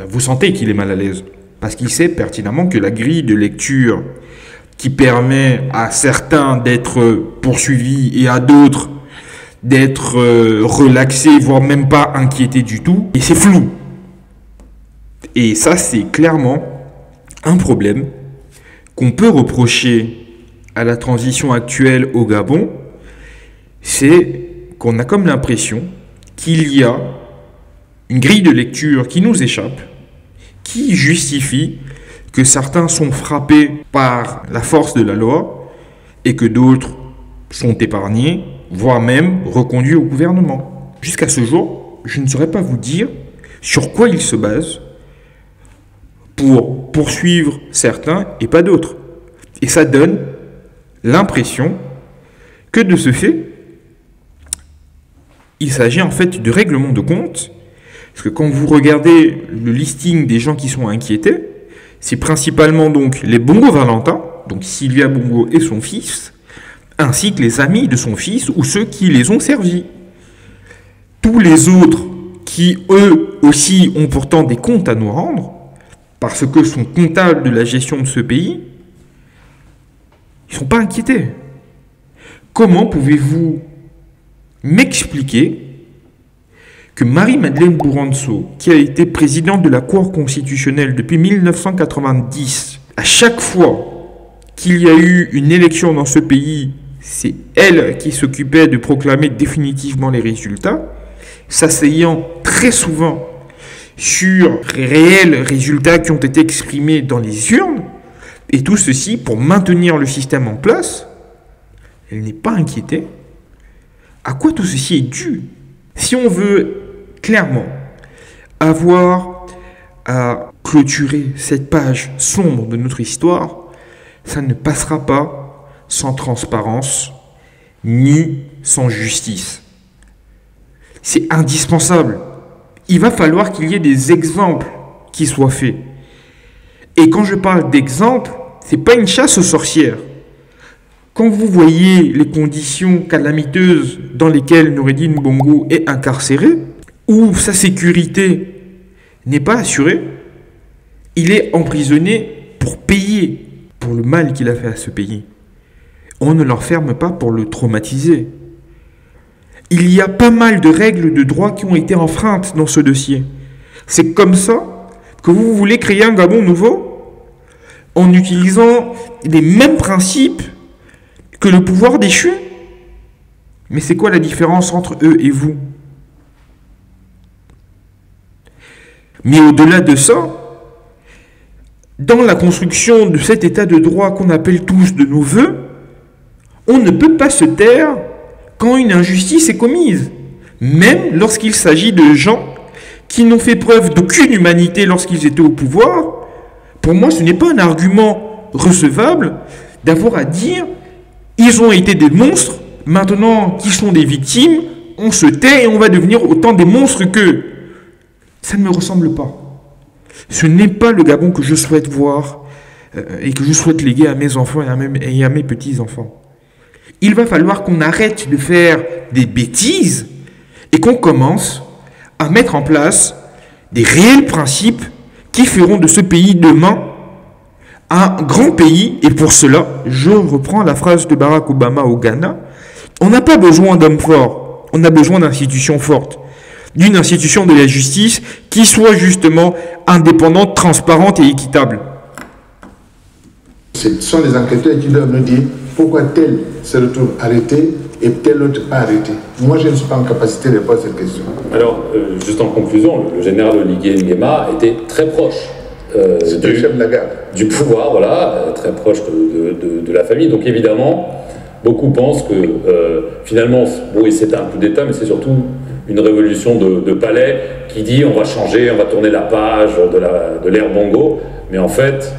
vous sentez qu'il est mal à l'aise. Parce qu'il sait pertinemment que la grille de lecture qui permet à certains d'être poursuivis et à d'autres d'être relaxés, voire même pas inquiétés du tout, et c'est flou. Et ça, c'est clairement un problème qu'on peut reprocher à la transition actuelle au Gabon, c'est qu'on a comme l'impression qu'il y a une grille de lecture qui nous échappe, qui justifie que certains sont frappés par la force de la loi et que d'autres sont épargnés, voire même reconduits au gouvernement. Jusqu'à ce jour, je ne saurais pas vous dire sur quoi ils se basent pour poursuivre certains et pas d'autres. Et ça donne l'impression que de ce fait, il s'agit en fait de règlement de compte, parce que quand vous regardez le listing des gens qui sont inquiétés, c'est principalement donc les Bongo Valentin, donc Sylvia Bongo et son fils, ainsi que les amis de son fils ou ceux qui les ont servis. Tous les autres qui, eux aussi, ont pourtant des comptes à nous rendre, parce que sont comptables de la gestion de ce pays, ils ne sont pas inquiétés. Comment pouvez-vous m'expliquer que Marie-Madeleine Bouranceau, qui a été présidente de la Cour constitutionnelle depuis 1990, à chaque fois qu'il y a eu une élection dans ce pays, c'est elle qui s'occupait de proclamer définitivement les résultats, s'asseyant très souvent sur les réels résultats qui ont été exprimés dans les urnes, et tout ceci pour maintenir le système en place. Elle n'est pas inquiétée. À quoi tout ceci est dû? Si on veut clairement avoir à clôturer cette page sombre de notre histoire, ça ne passera pas sans transparence ni sans justice. C'est indispensable. Il va falloir qu'il y ait des exemples qui soient faits. Et quand je parle d'exemples, ce n'est pas une chasse aux sorcières. Quand vous voyez les conditions calamiteuses dans lesquelles Noureddine Bongo est incarcéré, où sa sécurité n'est pas assurée, il est emprisonné pour payer pour le mal qu'il a fait à ce pays. On ne l'enferme pas pour le traumatiser. Il y a pas mal de règles de droit qui ont été enfreintes dans ce dossier. C'est comme ça que vous voulez créer un Gabon nouveau en utilisant les mêmes principes que le pouvoir déchu? Mais c'est quoi la différence entre eux et vous? Mais au-delà de ça, dans la construction de cet état de droit qu'on appelle tous de nos voeux, on ne peut pas se taire quand une injustice est commise, même lorsqu'il s'agit de gens qui n'ont fait preuve d'aucune humanité lorsqu'ils étaient au pouvoir. Pour moi, ce n'est pas un argument recevable d'avoir à dire « ils ont été des monstres, maintenant qu'ils sont des victimes, on se tait et on va devenir autant des monstres qu'eux ». Ça ne me ressemble pas. Ce n'est pas le Gabon que je souhaite voir et que je souhaite léguer à mes enfants et à mes petits-enfants. Il va falloir qu'on arrête de faire des bêtises et qu'on commence à mettre en place des réels principes qui feront de ce pays demain un grand pays. Et pour cela, je reprends la phrase de Barack Obama au Ghana, on n'a pas besoin d'hommes forts, on a besoin d'institutions fortes, d'une institution de la justice qui soit justement indépendante, transparente et équitable. Ce sont les enquêteurs qui doivent nous dire pourquoi tel se retrouve arrêté et tel autre pas arrêté. Moi, je ne suis pas en capacité de répondre à cette question. Alors, juste en conclusion, le général Oligui Nguema était très proche du chef de la garde, du pouvoir, voilà, très proche de la famille. Donc évidemment, beaucoup pensent que finalement, oui, c'est un coup d'État, mais c'est surtout une révolution de palais qui dit on va changer, on va tourner la page de l'ère Bongo, mais en fait,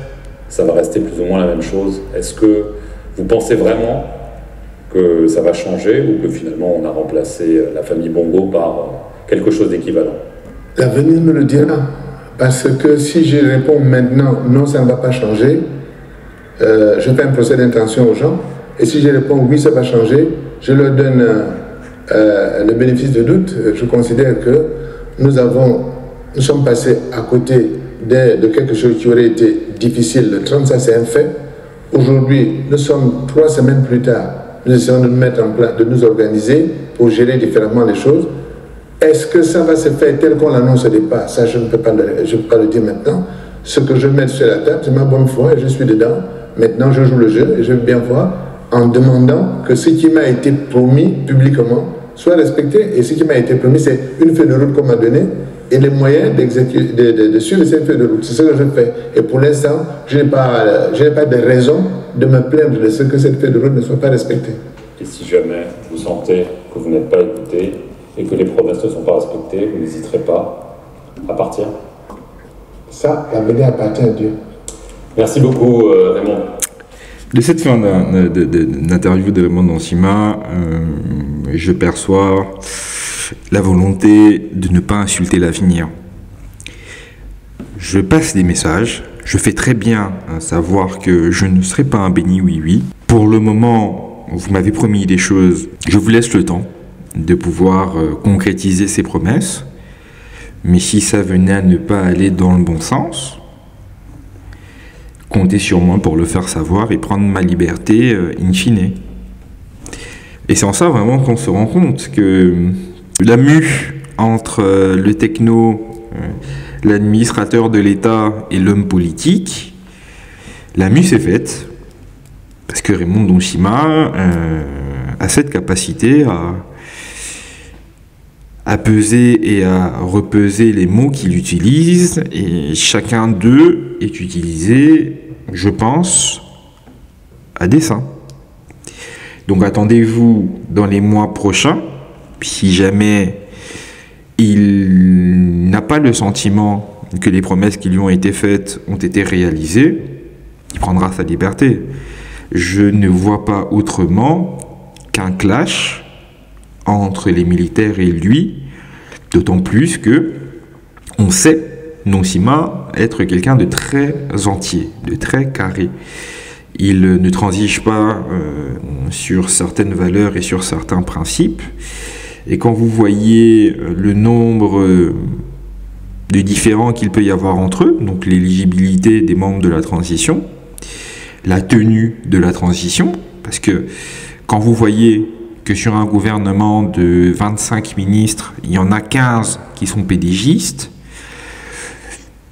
ça va rester plus ou moins la même chose. Est-ce que vous pensez vraiment que ça va changer ou que finalement on a remplacé la famille Bongo par quelque chose d'équivalent? L'avenir nous le dira. Parce que si je réponds maintenant non, ça ne va pas changer, je fais un procès d'intention aux gens. Et si je réponds oui, ça va changer, je leur donne le bénéfice de doute. Je considère que nous sommes passés à côté de quelque chose qui aurait été difficile. Le 30, ça c'est un fait. Aujourd'hui, nous sommes 3 semaines plus tard. Nous essayons de nous mettre en place, de nous organiser pour gérer différemment les choses. Est-ce que ça va se faire tel qu'on l'annonce au départ? Ça, je ne peux pas le dire maintenant. Ce que je mets sur la table, c'est ma bonne foi et je suis dedans. Maintenant, je joue le jeu et je veux bien voir en demandant que ce qui m'a été promis publiquement soit respecté. Et ce qui m'a été promis, c'est une feuille de route qu'on m'a donnée et les moyens de suivre cette feuille de route. C'est ce que je fais. Et pour l'instant, je n'ai pas de raison de me plaindre de ce que cette feuille de route ne soit pas respectée. Et si jamais vous sentez que vous n'êtes pas écouté et que les promesses ne sont pas respectées, vous n'hésiterez pas à partir? Ça, l'avenir appartient à Dieu. Merci beaucoup, Raymond. De cette fin d'interview de Raymond Dansima, je perçois la volonté de ne pas insulter l'avenir. Je passe des messages, je fais très bien savoir que je ne serai pas un béni oui-oui. Pour le moment, vous m'avez promis des choses, je vous laisse le temps de pouvoir concrétiser ces promesses. Mais si ça venait à ne pas aller dans le bon sens, comptez sur moi pour le faire savoir et prendre ma liberté in fine. Et c'est en ça vraiment qu'on se rend compte que la mue entre le techno, l'administrateur de l'État et l'homme politique, la mue s'est faite parce que Raymond Dansima a cette capacité à peser et à repeser les mots qu'il utilise, et chacun d'eux est utilisé, je pense, à dessein. Donc attendez-vous dans les mois prochains, si jamais il n'a pas le sentiment que les promesses qui lui ont été faites ont été réalisées, il prendra sa liberté. Je ne vois pas autrement qu'un clash entre les militaires et lui, d'autant plus que on sait Dansima être quelqu'un de très entier, de très carré. Il ne transige pas sur certaines valeurs et sur certains principes. Et quand vous voyez le nombre de différends qu'il peut y avoir entre eux, donc l'éligibilité des membres de la transition, la tenue de la transition, parce que quand vous voyez que sur un gouvernement de 25 ministres, il y en a 15 qui sont pédégistes,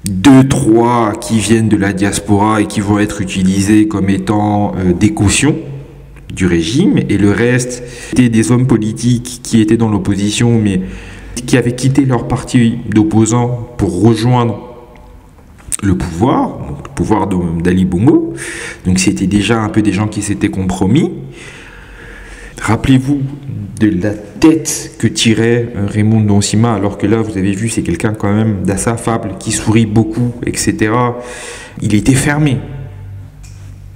2-3 qui viennent de la diaspora et qui vont être utilisés comme étant des cautions du régime, et le reste étaient des hommes politiques qui étaient dans l'opposition, mais qui avaient quitté leur parti d'opposants pour rejoindre le pouvoir d'Ali Bongo. Donc c'était déjà un peu des gens qui s'étaient compromis. Rappelez-vous de la tête que tirait Raymond Donsima, alors que là, vous avez vu, c'est quelqu'un quand même d'assez affable, qui sourit beaucoup, etc. Il était fermé.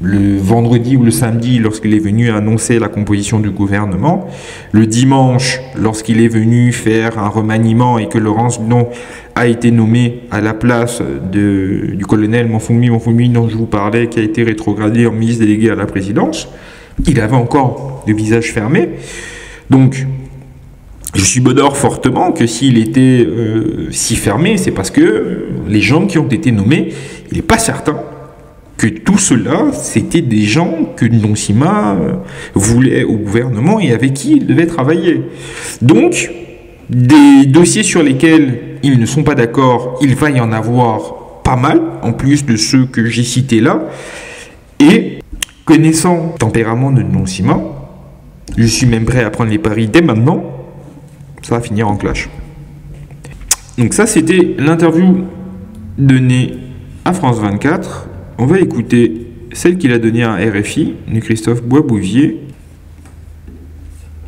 Le vendredi ou le samedi, lorsqu'il est venu annoncer la composition du gouvernement, le dimanche, lorsqu'il est venu faire un remaniement et que Laurence Bnon a été nommé à la place du colonel Monfoumi dont je vous parlais, qui a été rétrogradé en ministre délégué à la présidence, il avait encore le visage fermé. Donc, je subodore fortement que s'il était si fermé, c'est parce que les gens qui ont été nommés, il n'est pas certain que tout cela, c'était des gens que Donsima voulait au gouvernement et avec qui il devait travailler. Donc, des dossiers sur lesquels ils ne sont pas d'accord, il va y en avoir pas mal, en plus de ceux que j'ai cités là. Et connaissant le tempérament de Donsima, je suis même prêt à prendre les paris dès maintenant, ça va finir en clash. Donc ça, c'était l'interview donnée à France 24. On va écouter celle qu'il a donnée à RFI, de Christophe Boisbouvier.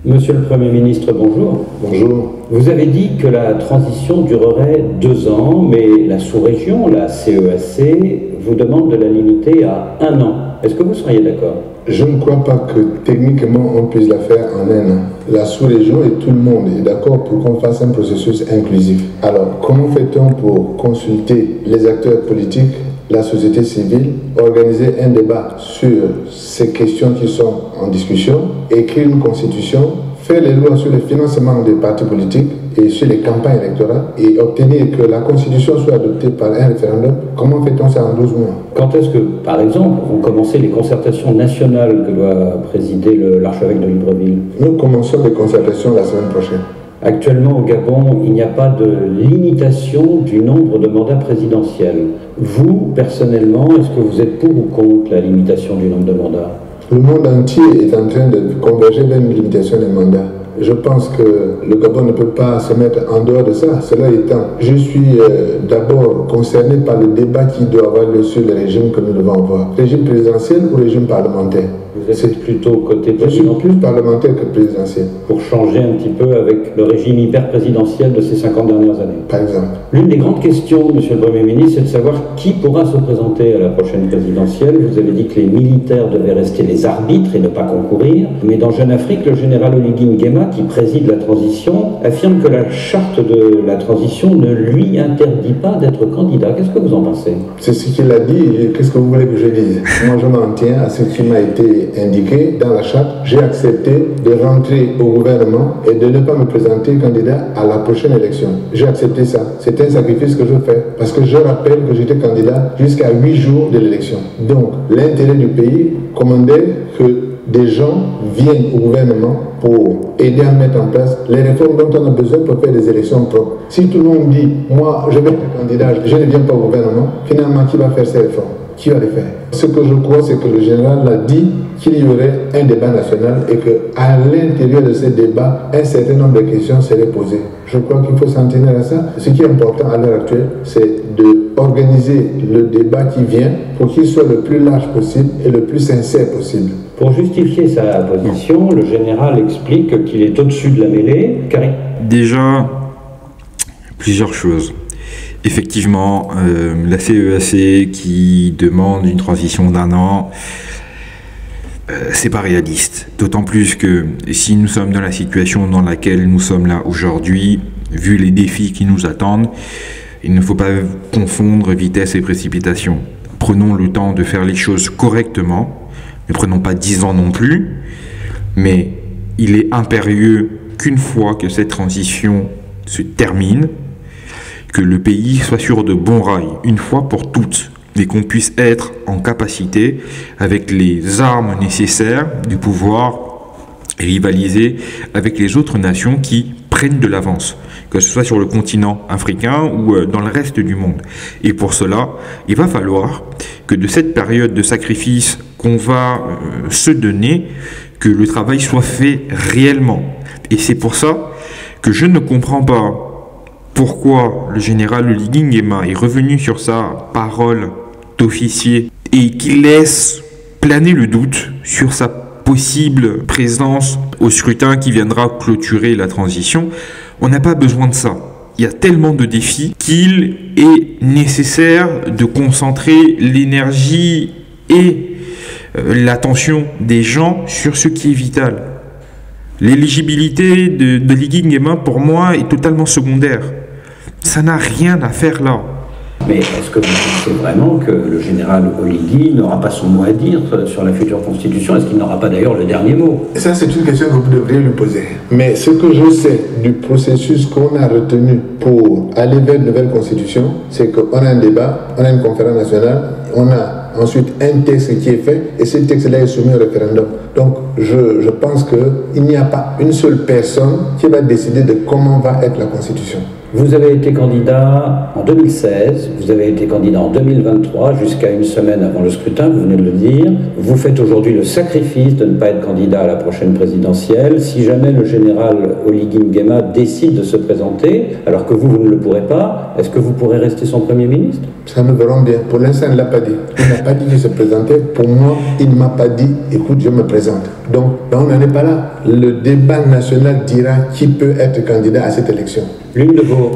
Monsieur le Premier ministre, bonjour. Bonjour. Vous avez dit que la transition durerait 2 ans, mais la sous-région, la CEAC, vous demande de la limiter à 1 an. Est-ce que vous seriez d'accord? Je ne crois pas que techniquement on puisse la faire en 1 an. La sous-région et tout le monde est d'accord pour qu'on fasse un processus inclusif. Alors, comment fait-on pour consulter les acteurs politiques, la société civile, organiser un débat sur ces questions qui sont en discussion, écrire une constitution, faire les lois sur le financement des partis politiques et sur les campagnes électorales et obtenir que la constitution soit adoptée par un référendum? Comment fait-on ça en 12 mois? Quand est-ce que, par exemple, vont commencer les concertations nationales que doit présider l'archevêque de Libreville? Nous commençons les concertations la semaine prochaine. Actuellement, au Gabon, il n'y a pas de limitation du nombre de mandats présidentiels. Vous, personnellement, est-ce que vous êtes pour ou contre la limitation du nombre de mandats? Le monde entier est en train de converger vers une limitation des mandats. Je pense que le Gabon ne peut pas se mettre en dehors de ça. Cela étant, je suis d'abord concerné par le débat qui doit avoir lieu sur le régime que nous devons avoir. Régime présidentiel ou régime parlementaire? Vous êtes plutôt côté présidentiel? Je suis plus parlementaire que présidentiel. Pour changer un petit peu avec le régime hyper-présidentiel de ces 50 dernières années. Par exemple. L'une des grandes questions, Monsieur le Premier ministre, c'est de savoir qui pourra se présenter à la prochaine présidentielle. Vous avez dit que les militaires devaient rester les arbitres et ne pas concourir. Mais dans Jeune Afrique, le général Oligui Nguema, qui préside la transition, affirme que la charte de la transition ne lui interdit pas d'être candidat. Qu'est-ce que vous en pensez? C'est ce qu'il a dit. Qu'est-ce que vous voulez que je dise? Moi, je m'en tiens à ce qui m'a été indiqué dans la charte. J'ai accepté de rentrer au gouvernement et de ne pas me présenter candidat à la prochaine élection. J'ai accepté ça. C'est un sacrifice que je fais parce que je rappelle que j'étais candidat jusqu'à 8 jours de l'élection. Donc, l'intérêt du pays commandait que des gens viennent au gouvernement pour aider à mettre en place les réformes dont on a besoin pour faire des élections propres. Si tout le monde dit, moi je vais être candidat, je ne viens pas au gouvernement, finalement qui va faire ces réformes? Qui va les faire? Ce que je crois, c'est que le général a dit qu'il y aurait un débat national et qu'à l'intérieur de ce débat, un certain nombre de questions seraient posées. Je crois qu'il faut s'en tenir à ça. Ce qui est important à l'heure actuelle, c'est d'organiser le débat qui vient pour qu'il soit le plus large possible et le plus sincère possible. Pour justifier sa position, le général explique qu'il est au-dessus de la mêlée, car déjà, plusieurs choses. Effectivement, la CEAC qui demande une transition d'1 an, c'est pas réaliste. D'autant plus que si nous sommes dans la situation dans laquelle nous sommes là aujourd'hui, vu les défis qui nous attendent, il ne faut pas confondre vitesse et précipitation. Prenons le temps de faire les choses correctement. Ne prenons pas 10 ans non plus, mais il est impérieux qu'une fois que cette transition se termine, que le pays soit sur de bons rails, une fois pour toutes, et qu'on puisse être en capacité, avec les armes nécessaires, de pouvoir rivaliser avec les autres nations qui prennent de l'avance, que ce soit sur le continent africain ou dans le reste du monde. Et pour cela, il va falloir que de cette période de sacrifice qu'on va se donner, que le travail soit fait réellement. Et c'est pour ça que je ne comprends pas pourquoi le général Oligui Nguema est revenu sur sa parole d'officier et qu'il laisse planer le doute sur sa possible présence au scrutin qui viendra clôturer la transition. On n'a pas besoin de ça. Il y a tellement de défis qu'il est nécessaire de concentrer l'énergie et l'attention des gens sur ce qui est vital. L'éligibilité de Oligui Nguema, pour moi, est totalement secondaire. Ça n'a rien à faire là. Mais est-ce que vous pensez vraiment que le général Oligui n'aura pas son mot à dire sur la future constitution? Est-ce qu'il n'aura pas d'ailleurs le dernier mot? Ça, c'est une question que vous devriez lui poser. Mais ce que je sais du processus qu'on a retenu pour aller vers une nouvelle constitution, c'est qu'on a un débat, on a une conférence nationale, on a ensuite un texte qui est fait, et ce texte-là est soumis au référendum. Donc, je pense qu'il n'y a pas une seule personne qui va décider de comment va être la constitution. Vous avez été candidat en 2016, vous avez été candidat en 2023, jusqu'à une semaine avant le scrutin, vous venez de le dire. Vous faites aujourd'hui le sacrifice de ne pas être candidat à la prochaine présidentielle. Si jamais le général Oligui Nguema décide de se présenter, alors que vous ne le pourrez pas, est-ce que vous pourrez rester son Premier ministre? Ça nous verrons bien. Pour l'instant, il ne l'a pas dit. Il n'a pas dit qu'il se présentait. Pour moi, il ne m'a pas dit, écoute, je me présente. Donc, on n'en est pas là. Le débat national dira qui peut être candidat à cette élection. L'une de vos...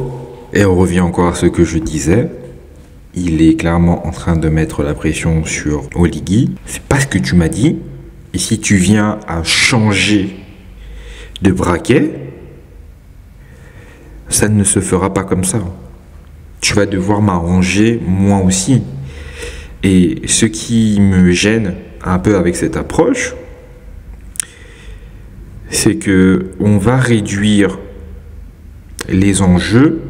Et on revient encore à ce que je disais. Il est clairement en train de mettre la pression sur Oligui. C'est pas ce que tu m'as dit. Et si tu viens à changer de braquet, ça ne se fera pas comme ça. Tu vas devoir m'arranger moi aussi. Et ce qui me gêne un peu avec cette approche, c'est que on va réduire les enjeux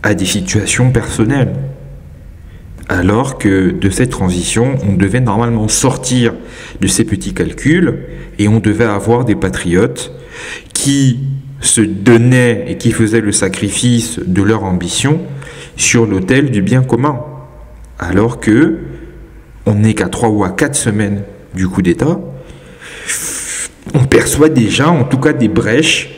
à des situations personnelles. Alors que de cette transition, on devait normalement sortir de ces petits calculs et on devait avoir des patriotes qui se donnaient et qui faisaient le sacrifice de leur ambition sur l'autel du bien commun. Alors que on n'est qu'à 3 ou à 4 semaines du coup d'État, on perçoit déjà en tout cas des brèches,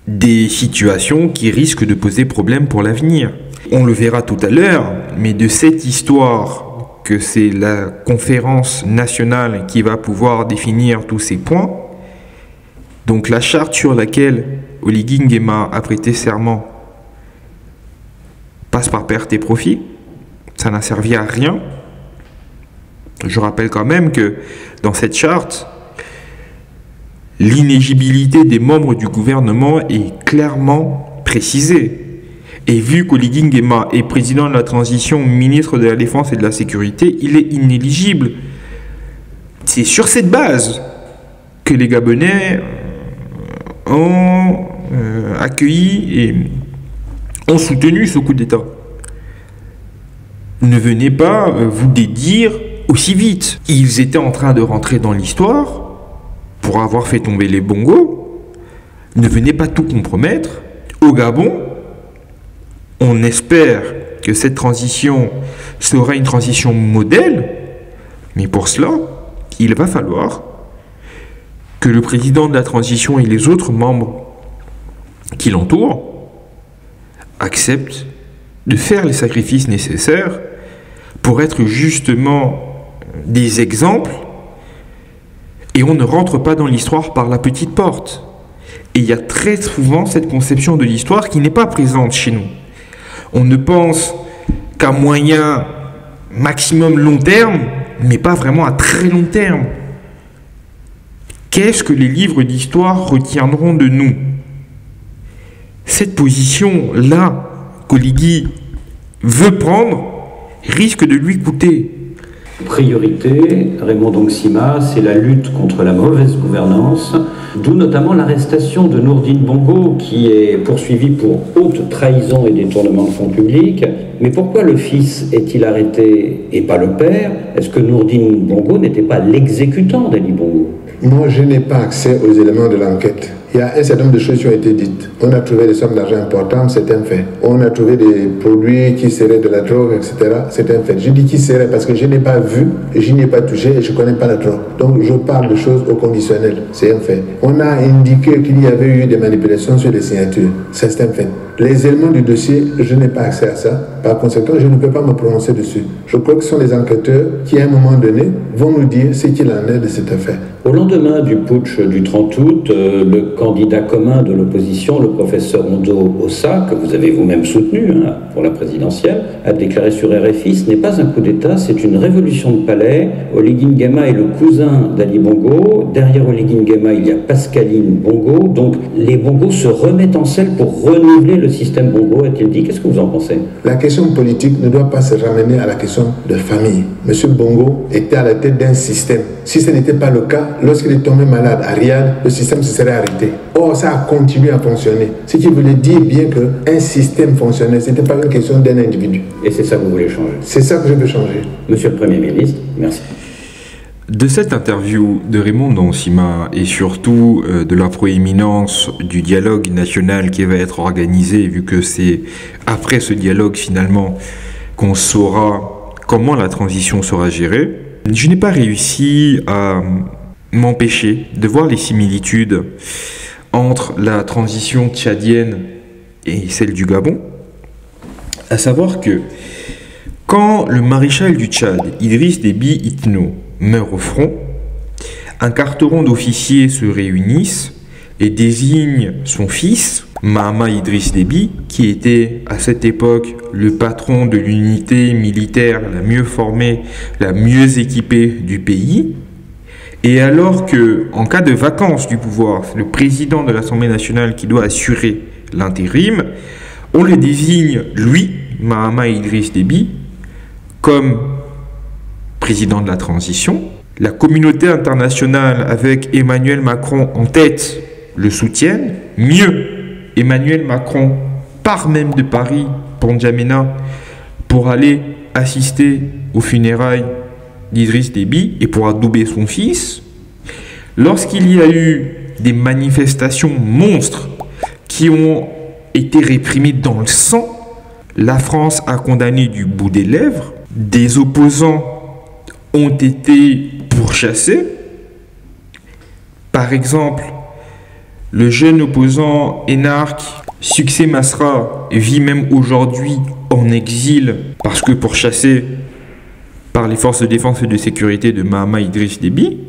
des situations qui risquent de poser problème pour l'avenir. On le verra tout à l'heure, mais de cette histoire que c'est la conférence nationale qui va pouvoir définir tous ces points, donc la charte sur laquelle Oligui Nguema a prêté serment passe par perte et profit, ça n'a servi à rien. Je rappelle quand même que dans cette charte, l'inéligibilité des membres du gouvernement est clairement précisée. Et vu qu'Oligui Nguema est président de la transition, ministre de la Défense et de la Sécurité, il est inéligible. C'est sur cette base que les Gabonais ont accueilli et ont soutenu ce coup d'État. Ne venez pas vous dédire aussi vite. Ils étaient en train de rentrer dans l'histoire pour avoir fait tomber les bongos. Ne venez pas tout compromettre. Au Gabon, on espère que cette transition sera une transition modèle, mais pour cela, il va falloir que le président de la transition et les autres membres qui l'entourent acceptent de faire les sacrifices nécessaires pour être justement des exemples. Et on ne rentre pas dans l'histoire par la petite porte. Et il y a très souvent cette conception de l'histoire qui n'est pas présente chez nous. On ne pense qu'à moyen, maximum long terme, mais pas vraiment à très long terme. Qu'est-ce que les livres d'histoire retiendront de nous? Cette position-là qu'Oligui veut prendre risque de lui coûter. Priorité, Raymond Dongsima, c'est la lutte contre la mauvaise gouvernance, d'où notamment l'arrestation de Nourdine Bongo, qui est poursuivi pour haute trahison et détournement de fonds publics. Mais pourquoi le fils est-il arrêté et pas le père? Est-ce que Nourdine Bongo n'était pas l'exécutant d'Ali Bongo? Moi, je n'ai pas accès aux éléments de l'enquête. il y a un certain nombre de choses qui ont été dites. On a trouvé des sommes d'argent importantes, c'est un fait. On a trouvé des produits qui seraient de la drogue, etc. C'est un fait. Je dis qui serait parce que je n'ai pas vu, je n'y ai pas touché et je ne connais pas la drogue. Donc je parle de choses au conditionnel, c'est un fait. On a indiqué qu'il y avait eu des manipulations sur les signatures, c'est un fait. Les éléments du dossier, je n'ai pas accès à ça. Par conséquent, je ne peux pas me prononcer dessus. Je crois que ce sont les enquêteurs qui, à un moment donné, vont nous dire ce qu'il en est de cette affaire. Au lendemain du putsch du 30 août, le candidat commun de l'opposition, le professeur Ondo Ossa, que vous avez vous-même soutenu pour la présidentielle, a déclaré sur RFI « Ce n'est pas un coup d'État, c'est une révolution de palais. Oligui Nguema est le cousin d'Ali Bongo. Derrière Oligui Nguema, il y a Pascaline Bongo. Donc les Bongo se remettent en selle pour renouveler le système Bongo », a-t-il dit. Qu'est-ce que vous en pensez? La question politique ne doit pas se ramener à la question de famille. Monsieur Bongo était à la tête d'un système. Si ce n'était pas le cas, lorsqu'il est tombé malade à Riyad, le système se serait arrêté. Or, ça a continué à fonctionner. Ce qui voulait dire bien qu'un système fonctionnait. Ce n'était pas une question d'un individu. Et c'est ça que vous voulez changer? C'est ça que je veux changer. Monsieur le Premier ministre, merci. De cette interview de Raymond Nsima et surtout de la proéminence du dialogue national qui va être organisé, vu que c'est après ce dialogue finalement qu'on saura comment la transition sera gérée, je n'ai pas réussi à m'empêcher de voir les similitudes entre la transition tchadienne et celle du Gabon, à savoir que quand le maréchal du Tchad, Idriss Déby Itno, meurt au front, un carteron d'officiers se réunissent et désignent son fils, Mahama Idriss Déby, qui était à cette époque le patron de l'unité militaire la mieux formée, la mieux équipée du pays. Et alors que, en cas de vacance du pouvoir, c'est le président de l'Assemblée nationale qui doit assurer l'intérim, on le désigne, lui, Mahama Idriss Déby, comme président de la transition. La communauté internationale, avec Emmanuel Macron en tête, le soutiennent. Mieux, Emmanuel Macron part même de Paris pour N'Djamena pour aller assister aux funérailles d'Idriss Déby et pour adouber son fils. Lorsqu'il y a eu des manifestations monstres qui ont été réprimées dans le sang, la France a condamné du bout des lèvres. Des opposants ont été pourchassés. Par exemple, le jeune opposant énarque Succès Masra vit même aujourd'hui en exil parce que pourchassé par les forces de défense et de sécurité de Mahama Idriss Déby.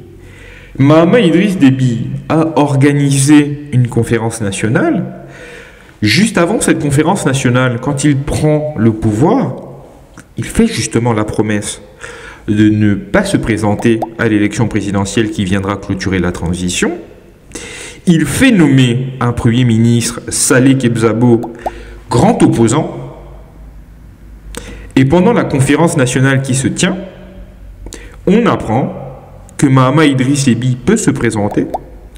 Mahama Idriss Déby a organisé une conférence nationale. Juste avant cette conférence nationale, quand il prend le pouvoir, il fait justement la promesse de ne pas se présenter à l'élection présidentielle qui viendra clôturer la transition. Il fait nommer un Premier ministre, Saleh Kebzabo, grand opposant. Et pendant la conférence nationale qui se tient, on apprend que Mahama Idriss Déby peut se présenter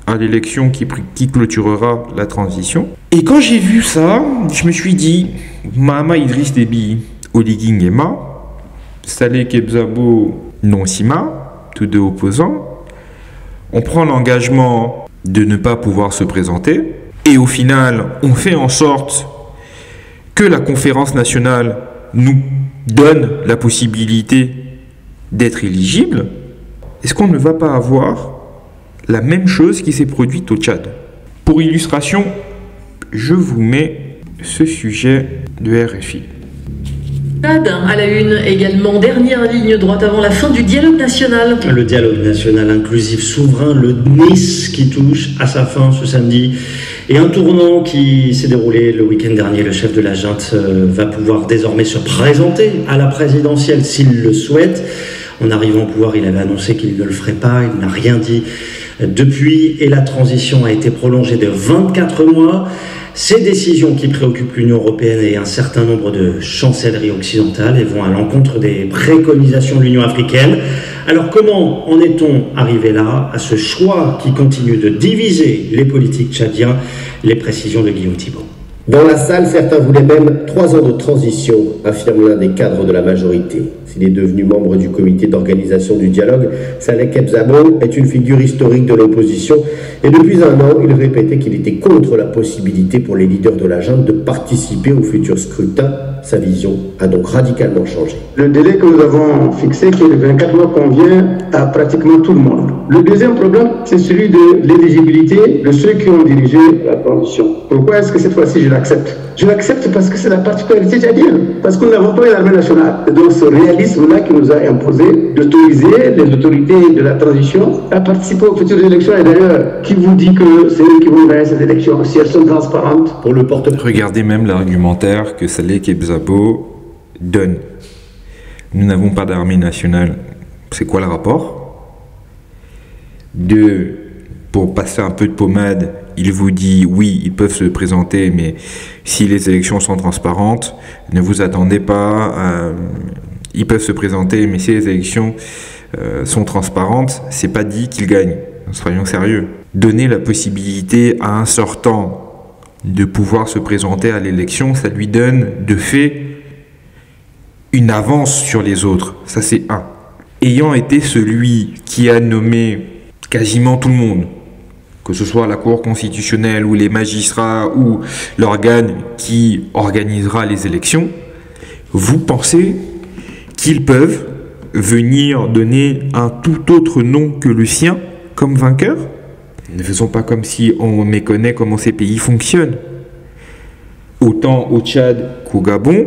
à l'élection qui clôturera la transition. Et quand j'ai vu ça, je me suis dit, Mahama Idriss Déby, Oligui Nguema, Saleh Kebzabo, Nsima, tous deux opposants, on prend l'engagement de ne pas pouvoir se présenter, et au final, on fait en sorte que la conférence nationale nous donne la possibilité d'être éligible. Est-ce qu'on ne va pas avoir la même chose qui s'est produite au Tchad? Pour illustration, je vous mets ce sujet de RFI. Tchad à la une également, dernière ligne droite avant la fin du dialogue national. Le dialogue national inclusif souverain, le Nice qui touche à sa fin ce samedi. Et un tournant qui s'est déroulé le week-end dernier. Le chef de la junte va pouvoir désormais se présenter à la présidentielle s'il le souhaite. En arrivant au pouvoir, il avait annoncé qu'il ne le ferait pas, il n'a rien dit depuis. Et la transition a été prolongée de 24 mois. Ces décisions qui préoccupent l'Union européenne et un certain nombre de chancelleries occidentales et vont à l'encontre des préconisations de l'Union africaine. Alors comment en est-on arrivé là, à ce choix qui continue de diviser les politiques tchadiens? Les précisions de Guillaume Thibault. Dans la salle, certains voulaient même 3 ans de transition, affirme l'un des cadres de la majorité. S'il est devenu membre du comité d'organisation du dialogue, Saleh Kebzabo est une figure historique de l'opposition et depuis un an, il répétait qu'il était contre la possibilité pour les leaders de la junte de participer au futur scrutin. Sa vision a donc radicalement changé. Le délai que nous avons fixé, qui est de 24 mois, convient à pratiquement tout le monde. Le deuxième problème, c'est celui de l'éligibilité de ceux qui ont dirigé la transition. Pourquoi est-ce que cette fois-ci je l'accepte? Je l'accepte parce que c'est la particularité tchadienne, parce que nous n'avons pas une armée nationale. Et donc ce réalisme-là qui nous a imposé d'autoriser les autorités de la transition à participer aux futures élections. Et d'ailleurs, qui vous dit que c'est eux qui vont gagner ces élections, si elles sont transparentes? Pour le Regardez même l'argumentaire que Saleh Kebzabo donne. Nous n'avons pas d'armée nationale. C'est quoi le rapport? Pour passer un peu de pommade, il vous dit oui, ils peuvent se présenter, mais si les élections sont transparentes, ne vous attendez pas à... Ils peuvent se présenter, mais si les élections sont transparentes, c'est pas dit qu'ils gagnent. Soyons sérieux. Donner la possibilité à un sortant de pouvoir se présenter à l'élection, ça lui donne de fait une avance sur les autres. Ça, c'est un. Ayant été celui qui a nommé quasiment tout le monde, que ce soit la Cour constitutionnelle ou les magistrats ou l'organe qui organisera les élections, vous pensez qu'ils peuvent venir donner un tout autre nom que le sien comme vainqueur? Ne faisons pas comme si on méconnaît comment ces pays fonctionnent. Autant au Tchad qu'au Gabon,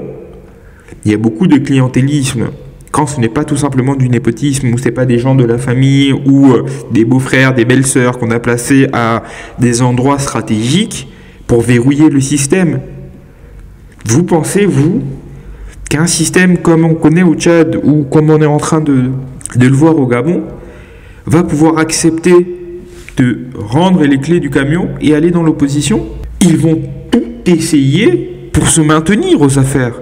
il y a beaucoup de clientélisme. Quand ce n'est pas tout simplement du népotisme, ou ce n'est pas des gens de la famille, ou des beaux-frères, des belles-sœurs qu'on a placés à des endroits stratégiques pour verrouiller le système. Vous pensez, vous, qu'un système comme on connaît au Tchad, ou comme on est en train de le voir au Gabon, va pouvoir accepter de rendre les clés du camion et aller dans l'opposition? Ils vont tout essayer pour se maintenir aux affaires.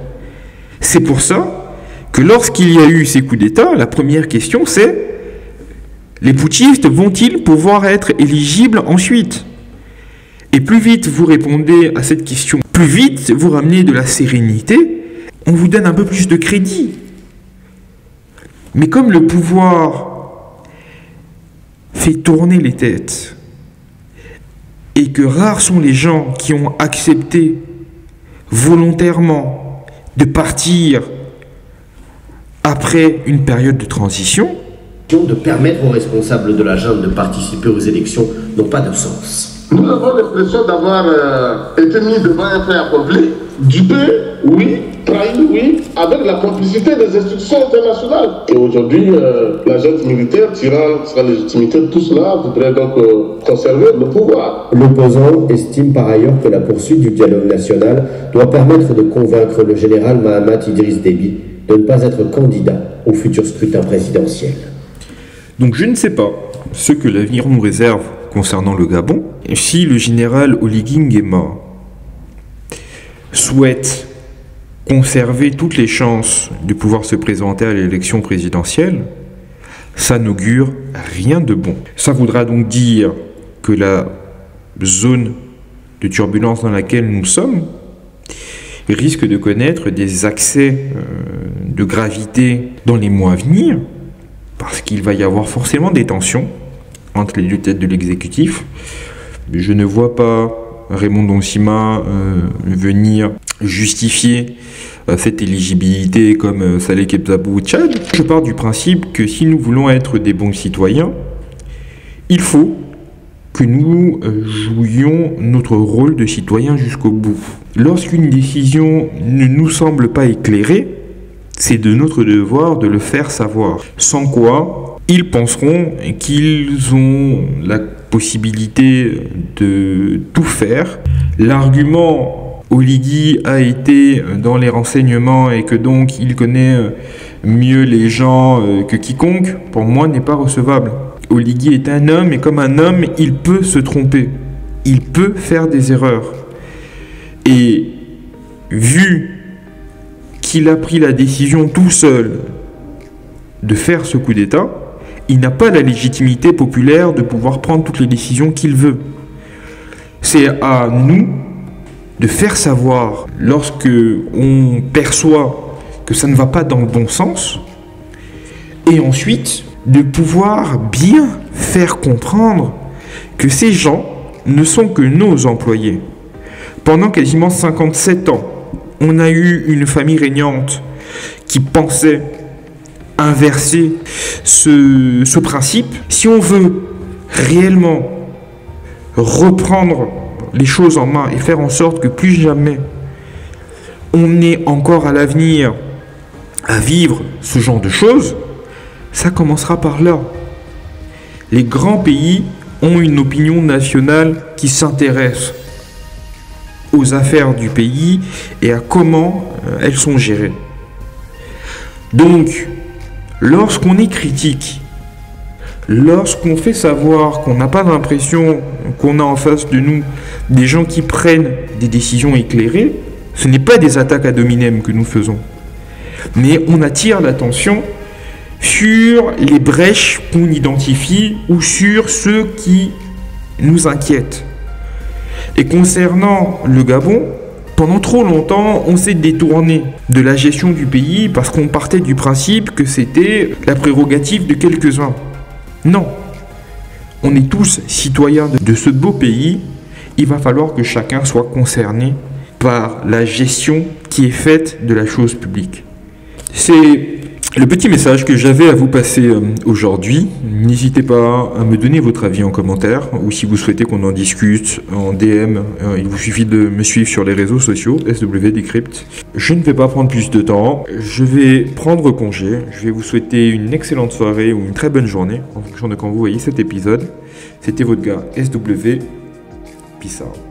C'est pour ça que lorsqu'il y a eu ces coups d'État, la première question c'est: les putschistes vont-ils pouvoir être éligibles ensuite? Et plus vite vous répondez à cette question, plus vite vous ramenez de la sérénité, on vous donne un peu plus de crédit. Mais comme le pouvoir fait tourner les têtes et que rares sont les gens qui ont accepté volontairement de partir après une période de transition, de permettre aux responsables de la junte de participer aux élections n'ont pas de sens. Nous avons l'impression d'avoir été mis devant un fait accompli, dupé, oui, trahi, oui, avec la complicité des institutions internationales. Et aujourd'hui, la junte militaire, tirant sa légitimité de tout cela, voudrait donc conserver le pouvoir. L'opposant estime par ailleurs que la poursuite du dialogue national doit permettre de convaincre le général Mahamat Idriss Déby de ne pas être candidat au futur scrutin présidentiel. Donc je ne sais pas ce que l'avenir nous réserve concernant le Gabon. Si le général Oligui Nguema souhaite conserver toutes les chances de pouvoir se présenter à l'élection présidentielle, ça n'augure rien de bon. Ça voudra donc dire que la zone de turbulence dans laquelle nous sommes risque de connaître des accès de gravité dans les mois à venir, parce qu'il va y avoir forcément des tensions entre les deux têtes de l'exécutif. Je ne vois pas Raymond Donsima venir justifier cette éligibilité comme Saleh Kebzabo au Tchad. Je pars du principe que si nous voulons être des bons citoyens, il faut que nous jouions notre rôle de citoyen jusqu'au bout. Lorsqu'une décision ne nous semble pas éclairée, c'est de notre devoir de le faire savoir. Sans quoi, ils penseront qu'ils ont la possibilité de tout faire. L'argument Oligui a été dans les renseignements et que donc il connaît mieux les gens que quiconque, pour moi n'est pas recevable. Oligui est un homme et comme un homme, il peut se tromper. Il peut faire des erreurs. Et vu qu'il a pris la décision tout seul de faire ce coup d'État, il n'a pas la légitimité populaire de pouvoir prendre toutes les décisions qu'il veut. C'est à nous, de faire savoir lorsque on perçoit que ça ne va pas dans le bon sens, et ensuite de pouvoir bien faire comprendre que ces gens ne sont que nos employés. Pendant quasiment 57 ans, on a eu une famille régnante qui pensait inverser ce principe. Si on veut réellement reprendre les choses en main et faire en sorte que plus jamais on ait encore à l'avenir à vivre ce genre de choses, ça commencera par là. Les grands pays ont une opinion nationale qui s'intéresse aux affaires du pays et à comment elles sont gérées. Donc, lorsqu'on est critique, lorsqu'on fait savoir qu'on n'a pas l'impression qu'on a en face de nous des gens qui prennent des décisions éclairées, ce n'est pas des attaques ad hominem que nous faisons, mais on attire l'attention sur les brèches qu'on identifie ou sur ceux qui nous inquiètent. Et concernant le Gabon, pendant trop longtemps, on s'est détourné de la gestion du pays parce qu'on partait du principe que c'était la prérogative de quelques-uns. Non, on est tous citoyens de ce beau pays. Il va falloir que chacun soit concerné par la gestion qui est faite de la chose publique. C'est le petit message que j'avais à vous passer aujourd'hui. N'hésitez pas à me donner votre avis en commentaire ou si vous souhaitez qu'on en discute en DM, il vous suffit de me suivre sur les réseaux sociaux, SW Decrypt. Je ne vais pas prendre plus de temps, je vais prendre congé, je vais vous souhaiter une excellente soirée ou une très bonne journée en fonction de quand vous voyez cet épisode. C'était votre gars SW, peace out.